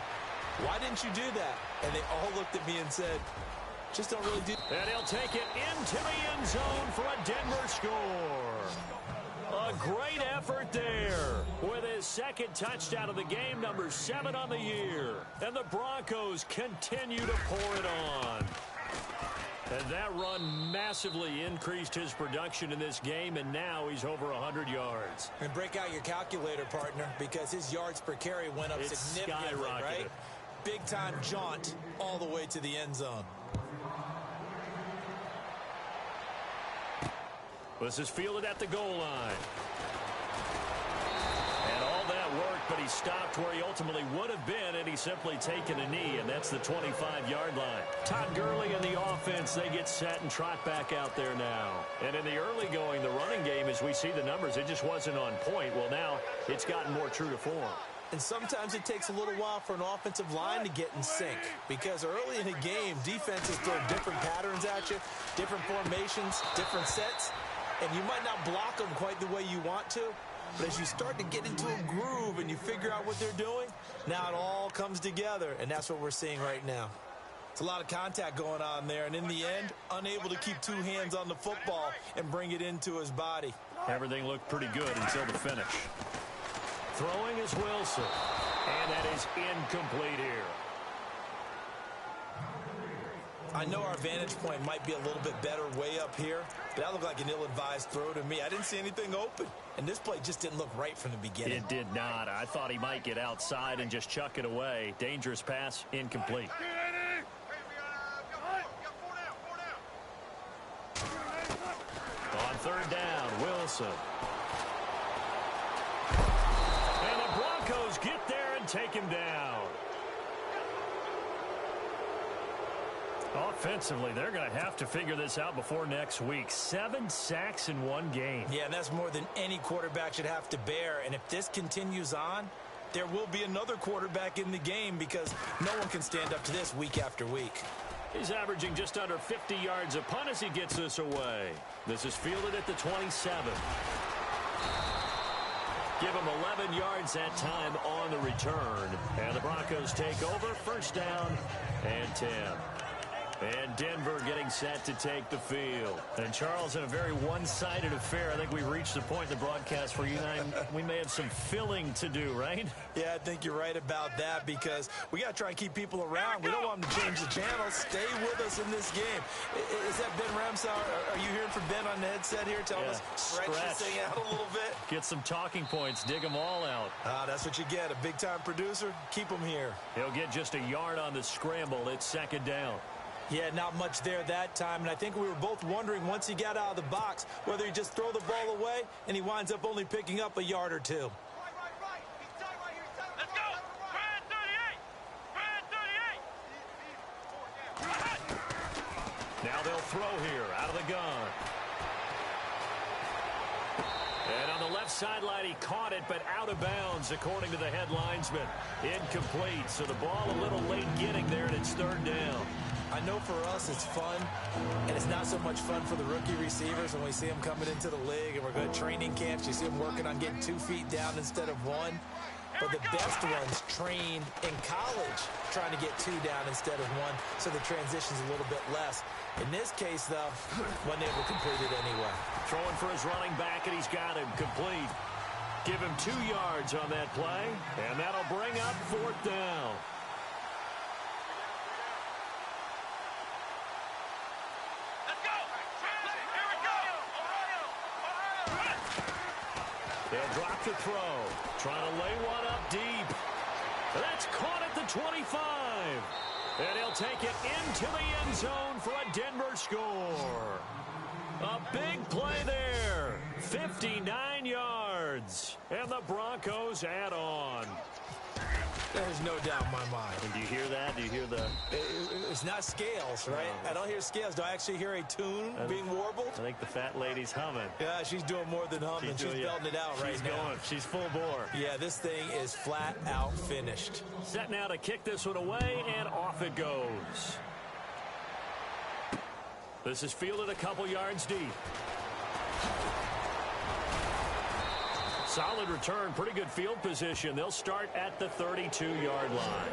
why didn't you do that? And they all looked at me and said, just don't really do that. And he'll take it into the end zone for a Denver score. A great effort there with his 2nd touchdown of the game, number 7 on the year. And the Broncos continue to pour it on. And that run massively increased his production in this game, and now he's over 100 yards. And break out your calculator, partner, because his yards per carry went up significantly, right? Big-time jaunt all the way to the end zone. This is fielded at the goal line. And all that worked, but he stopped where he ultimately would have been, and he's simply taken a knee, and that's the 25-yard line. Todd Gurley and the offense, they get set and trot back out there now. And in the early going, the running game, as we see the numbers, it just wasn't on point. Well, now it's gotten more true to form. And sometimes it takes a little while for an offensive line to get in sync, because early in a game, defenses throw different patterns at you, different formations, different sets, and you might not block them quite the way you want to. But as you start to get into a groove and you figure out what they're doing, now it all comes together, and that's what we're seeing right now. It's a lot of contact going on there, and in the end, unable to keep 2 hands on the football and bring it into his body. Everything looked pretty good until the finish. Throwing is Wilson, and that is incomplete here. I know our vantage point might be a little bit better way up here, but that looked like an ill-advised throw to me. I didn't see anything open, and this play just didn't look right from the beginning. It did not. I thought he might get outside and just chuck it away. Dangerous pass, incomplete. On 3rd down, Wilson. And the Broncos get there and take him down. Offensively, they're going to have to figure this out before next week. 7 sacks in one game. Yeah, and that's more than any quarterback should have to bear. And if this continues on, there will be another quarterback in the game because no one can stand up to this week after week. He's averaging just under 50 yards a punt as he gets this away. This is fielded at the 27. Give him 11 yards that time on the return. And the Broncos take over. 1st down and 10. And Denver getting set to take the field. And Charles, in a very one-sided affair, I think we've reached the point in the broadcast where you and I, we may have some filling to do, right? Yeah, I think you're right about that because we got to try and keep people around. We don't want them to change the channel. Stay with us in this game. Is that Ben Ramsau? Are you hearing from Ben on the headset here? Tell us, stretch this thing out a little bit. Get some talking points. Dig them all out. That's what you get. A big-time producer. Keep them here. He'll get just a yard on the scramble. It's 2nd down. Yeah, not much there that time, and I think we were both wondering once he got out of the box whether he just throw the ball away and he winds up only picking up a yard or 2. Let's go! Brand 38! Brand 38! Now they'll throw here out of the gun. And on the left sideline, he caught it, but out of bounds, according to the head linesman. Incomplete, so the ball a little late getting there, and it's third down. I know for us it's fun, and it's not so much fun for the rookie receivers when we see them coming into the league and we're going to training camps. You see them working on getting 2 feet down instead of 1. But the best ones train in college trying to get 2 down instead of 1, so the transition's a little bit less. In this case, though, wasn't able to complete it anyway. Throwing for his running back, and he's got him complete. Give him 2 yards on that play, and that'll bring up fourth down. Let's go! Here we go! They'll drop the throw. Trying to lay one up deep. That's caught at the 25. And he'll take it into the end zone for a Denver score. A big play there. 59 yards. And the Broncos add on. There's no doubt in my mind. And do you hear that? Do you hear the... It's not scales, right? No. I don't hear scales. Do I actually hear a tune being warbled? I think the fat lady's humming. Yeah, she's doing more than humming. She's belting it out right now. Going. She's full bore. Yeah, this thing is flat out finished. Set now to kick this one away, and off it goes. This is fielded a couple yards deep. Solid return, pretty good field position. They'll start at the 32-yard line.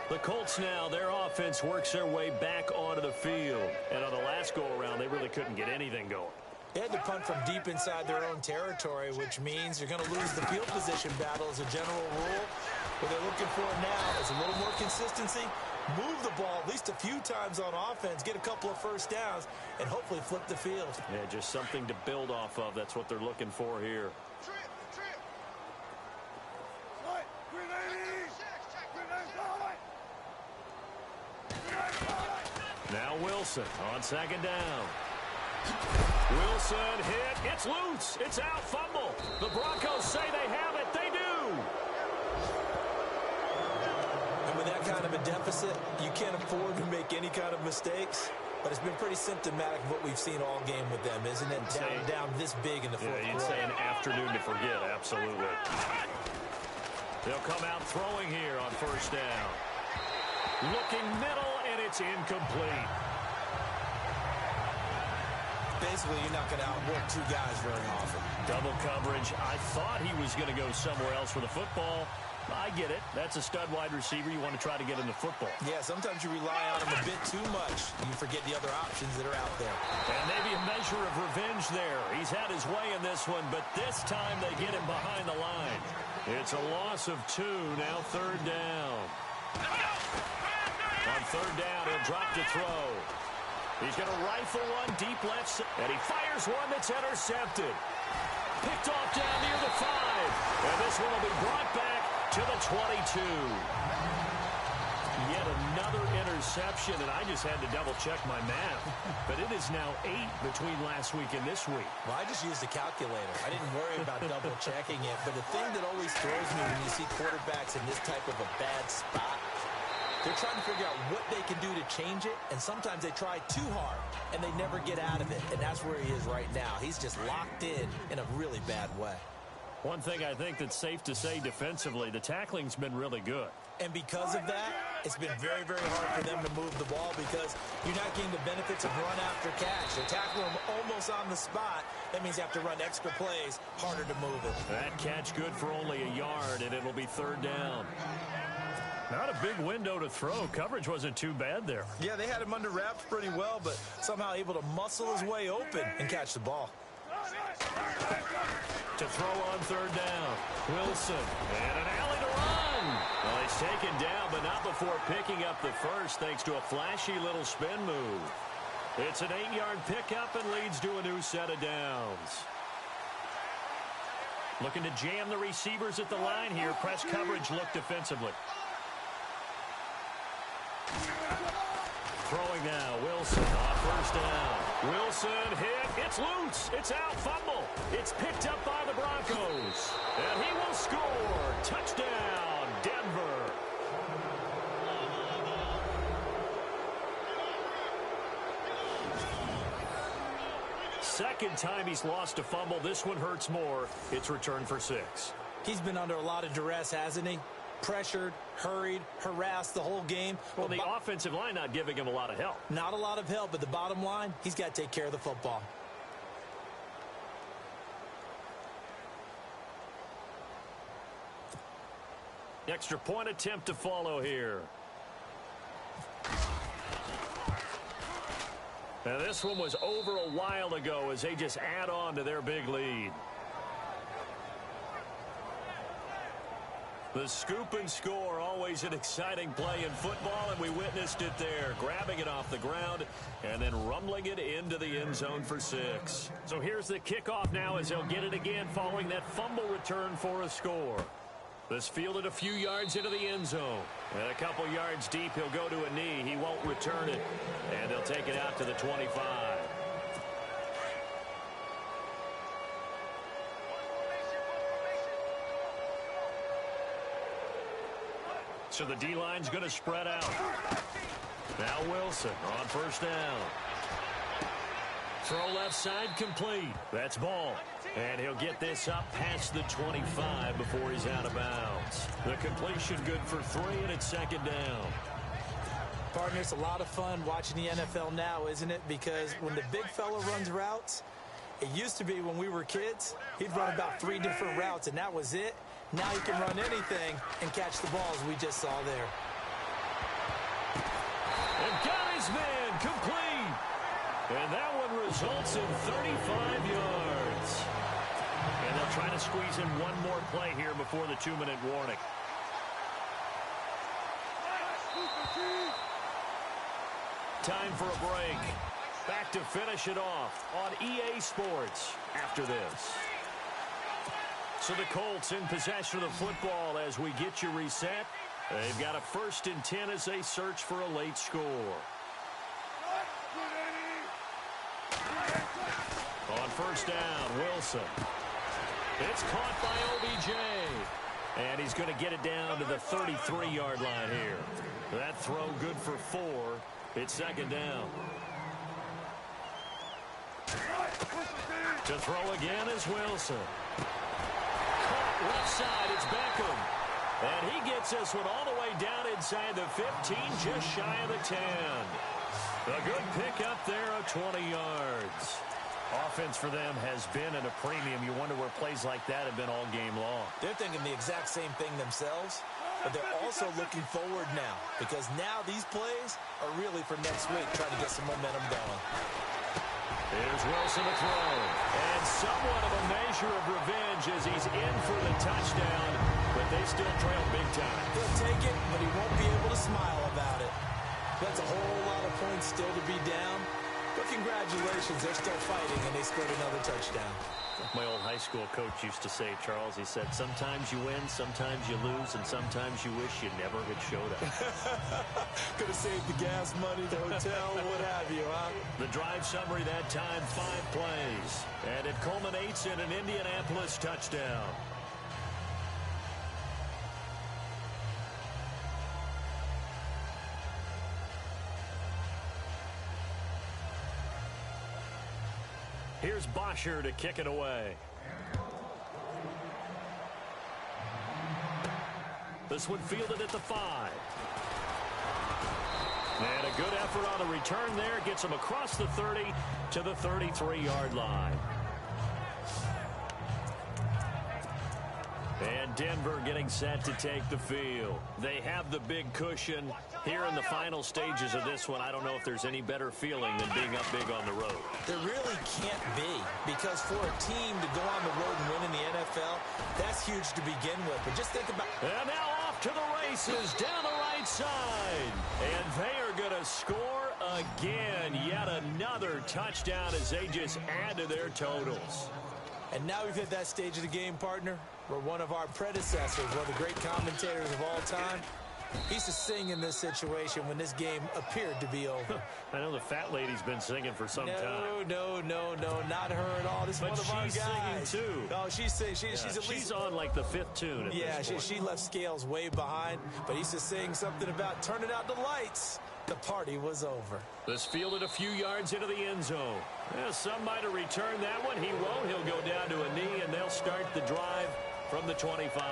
The Colts now, their offense works their way back onto the field. And on the last go-around, they really couldn't get anything going. They had to punt from deep inside their own territory, which means you're going to lose the field position battle as a general rule. What they're looking for now is a little more consistency, move the ball at least a few times on offense, get a couple of first downs, and hopefully flip the field. Yeah, just something to build off of. That's what they're looking for here. Now Wilson on second down. Wilson hit. It's loose. It's out. Fumble. The Broncos say they have it. They do. And with that kind of a deficit, you can't afford to make any kind of mistakes. But it's been pretty symptomatic of what we've seen all game with them, isn't it? Down this big in the fourth quarter. Yeah, you'd say an afternoon to forget. Absolutely. They'll come out throwing here on first down. Looking middle, and it's incomplete. Basically, you're not going to outwork 2 guys very often. Double coverage. I thought he was going to go somewhere else for the football. I get it. That's a stud wide receiver. You want to try to get him the football. Yeah, sometimes you rely on him a bit too much. You forget the other options that are out there. And maybe a measure of revenge there. He's had his way in this one, but this time they get him behind the line. It's a loss of 2, now third down. On third down, he'll drop to throw. He's going to rifle one deep left, and he fires one that's intercepted. Picked off down near the 5. And this one will be brought back to the 22. Yet another interception, and I just had to double-check my math. But it is now 8 between last week and this week. Well, I just used a calculator. I didn't worry about double-checking it. But the thing that always throws me when you see quarterbacks in this type of a bad spot, they're trying to figure out what they can do to change it, and sometimes they try too hard, and they never get out of it, and that's where he is right now. He's just locked in a really bad way. One thing I think that's safe to say defensively, the tackling's been really good. And because of that, it's been very, very hard for them to move the ball because you're not getting the benefits of run after catch. They're tackling them almost on the spot. That means you have to run extra plays, harder to move it. That catch good for only a yard, and it'll be third down. Not a big window to throw. Coverage wasn't too bad there. Yeah, they had him under wraps pretty well, but somehow able to muscle his way open and catch the ball. To throw on third down. Wilson. And an alley to run. Well, he's taken down, but not before picking up the first thanks to a flashy little spin move. It's an 8-yard pickup and leads to a new set of downs. Looking to jam the receivers at the line here. Press coverage look defensively. Throwing now, Wilson on first down. Wilson hit. It's loose. It's out. Fumble. It's picked up by the Broncos. And he will score. Touchdown, Denver. second time he's lost a fumble. This one hurts more. It's returned for 6. He's been under a lot of duress, hasn't he? Pressured, hurried, harassed the whole game. Well, the offensive line not giving him a lot of help. Not a lot of help, but the bottom line, he's got to take care of the football. Extra point attempt to follow here. Now, this one was over a while ago as they just add on to their big lead. The scoop and score, always an exciting play in football, and we witnessed it there, grabbing it off the ground and then rumbling it into the end zone for 6. So here's the kickoff now as they'll get it again following that fumble return for a score. This fielded a few yards into the end zone. And a couple yards deep, he'll go to a knee. He won't return it, and they'll take it out to the 25. So the D-line's going to spread out. Now Wilson on first down. Throw left side complete. That's ball. And he'll get this up past the 25 before he's out of bounds. The completion good for 3, and it's second down. Partner, it's a lot of fun watching the NFL now, isn't it? Because when the big fella runs routes, it used to be when we were kids, he'd run about 3 different routes, and that was it. Now he can run anything and catch the balls we just saw there. And got his man complete. And that one results in 35 yards. And they'll try to squeeze in one more play here before the 2-minute warning. Time for a break. Back to finish it off on EA Sports after this. So the Colts in possession of the football as we get you reset. They've got a 1st and 10 as they search for a late score. On first down, Wilson. It's caught by OBJ. And he's going to get it down to the 33-yard line here. That throw good for 4. It's second down. To throw again is Wilson. Left side, it's Beckham. And he gets this one all the way down inside the 15, just shy of the 10. A good pick up there of 20 yards. Offense for them has been at a premium. You wonder where plays like that have been all game long. They're thinking the exact same thing themselves, but they're also looking forward now because now these plays are really for next week, trying to get some momentum going. Here's Wilson to throw. And somewhat of a measure of revenge as he's in for the touchdown, but they still trail big time. He'll take it, but he won't be able to smile about it. That's a whole lot of points still to be down. But congratulations, they're still fighting, and they scored another touchdown. My old high school coach used to say, Charles, he said, sometimes you win, sometimes you lose, and sometimes you wish you never had showed up. Could have saved the gas money, the hotel, what have you, huh? The drive summary that time, 5 plays. And it culminates in an Indianapolis touchdown. Here's Bosher to kick it away. This one fielded at the 5. And a good effort on the return there. Gets him across the 30 to the 33-yard line. And Denver getting set to take the field. They have the big cushion. Here in the final stages of this one, I don't know if there's any better feeling than being up big on the road. There really can't be, because for a team to go on the road and win in the NFL, that's huge to begin with. But just think about... And now off to the races down the right side. And they are going to score again. Yet another touchdown as they just add to their totals. And now we've hit that stage of the game, partner, where one of our predecessors, one of the great commentators of all time, he used to sing in this situation when this game appeared to be over. I know the fat lady's been singing for some time. No, not her at all. This is one of our guys. But she's singing too. No, she's at least... She's on like the 5th tune at yeah, this point. she left Scales way behind, but he used to sing something about turning out the lights. the party was over. This fielded a few yards into the end zone. Yeah, some might have returned that one. He won't. He'll go down to a knee, and they'll start the drive from the 25.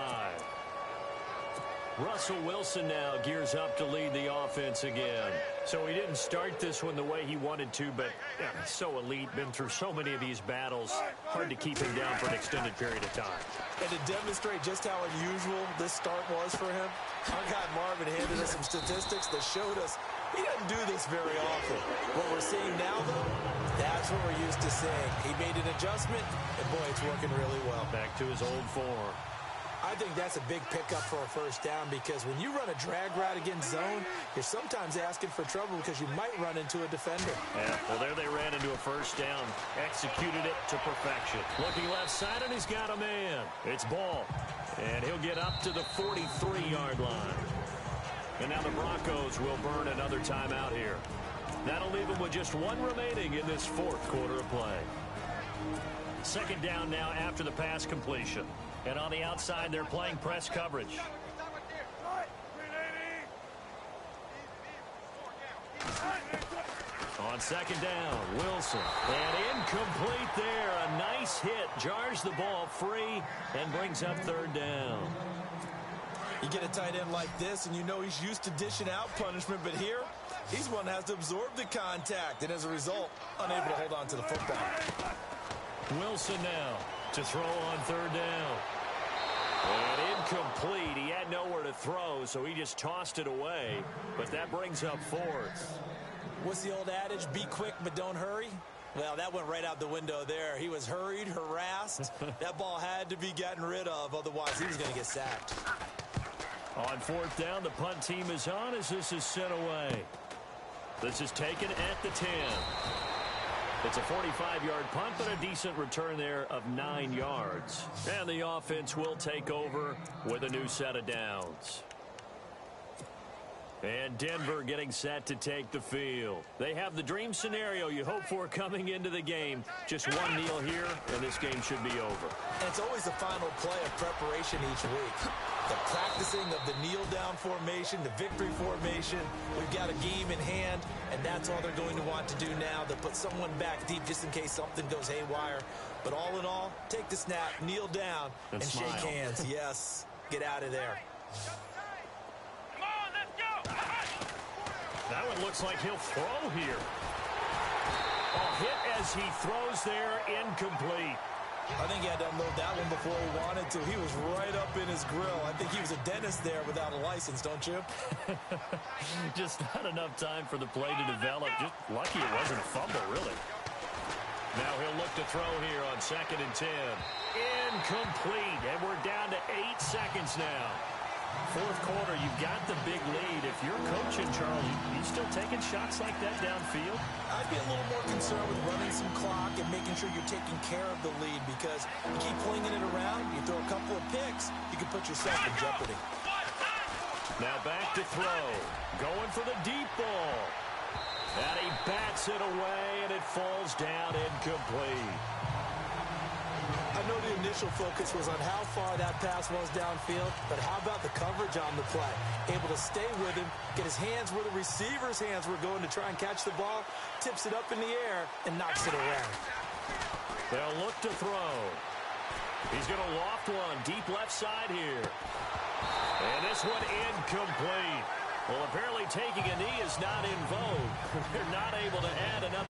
Russell Wilson now gears up to lead the offense again. So he didn't start this one the way he wanted to, but yeah, he's so elite, been through so many of these battles. Hard to keep him down for an extended period of time. And to demonstrate just how unusual this start was for him, our guy Marvin handed us some statistics that showed us he doesn't do this very often. What we're seeing now, though, that's what we're used to seeing. He made an adjustment, and boy, it's working really well. Back to his old form. I think that's a big pickup for a first down because when you run a drag route against zone, you're sometimes asking for trouble because you might run into a defender. Yeah, well, there they ran into a first down. Executed it to perfection. Looking left side, and he's got a man. It's Ball, and he'll get up to the 43-yard line. And now the Broncos will burn another timeout here. That'll leave them with just one remaining in this fourth quarter of play. Second down now after the pass completion. And on the outside, they're playing press coverage. On second down, Wilson. And incomplete there. A nice hit. Jars the ball free and brings up third down. You get a tight end like this, and you know he's used to dishing out punishment, but here, he's one that has to absorb the contact, and as a result, unable to hold on to the football. Wilson now to throw on third down. And incomplete. He had nowhere to throw, so he just tossed it away. But that brings up fourth. What's the old adage? Be quick, but don't hurry. Well, that went right out the window there. He was hurried, harassed. That ball had to be gotten rid of, otherwise he was going to get sacked. On fourth down, the punt team is on as this is sent away. This is taken at the 10. It's a 45-yard punt, but a decent return there of 9 yards. And the offense will take over with a new set of downs. And Denver getting set to take the field. They have the dream scenario you hope for coming into the game. Just one kneel here, and this game should be over. And it's always the final play of preparation each week. The practicing of the kneel-down formation, the victory formation. We've got a game in hand, and that's all they're going to want to do now. They'll put someone back deep just in case something goes haywire. But all in all, take the snap, kneel down, and shake hands. Yes, get out of there. Come on, let's go. That one looks like he'll throw here. A hit as he throws there, incomplete. I think he had to unload that one before he wanted to. He was right up in his grill. I think he was a dentist there without a license, don't you? Just not enough time for the play to develop. Just lucky it wasn't a fumble, really. Now he'll look to throw here on 2nd and 10. Incomplete, and we're down to 8 seconds now. Fourth quarter, you've got the big lead. If you're coaching, Charlie, you still taking shots like that downfield? I'd be a little more concerned with running some clock and making sure you're taking care of the lead because you keep flinging it around, you throw a couple of picks, you can put yourself in jeopardy. Now back to throw. Going for the deep ball. And he bats it away, and it falls down incomplete. I know the initial focus was on how far that pass was downfield, but how about the coverage on the play? Able to stay with him, get his hands where the receiver's hands were going to try and catch the ball, tips it up in the air, and knocks it around. They'll look to throw. He's going to loft one deep left side here. And this one incomplete. Well, apparently taking a knee is not in vogue. They're not able to add enough.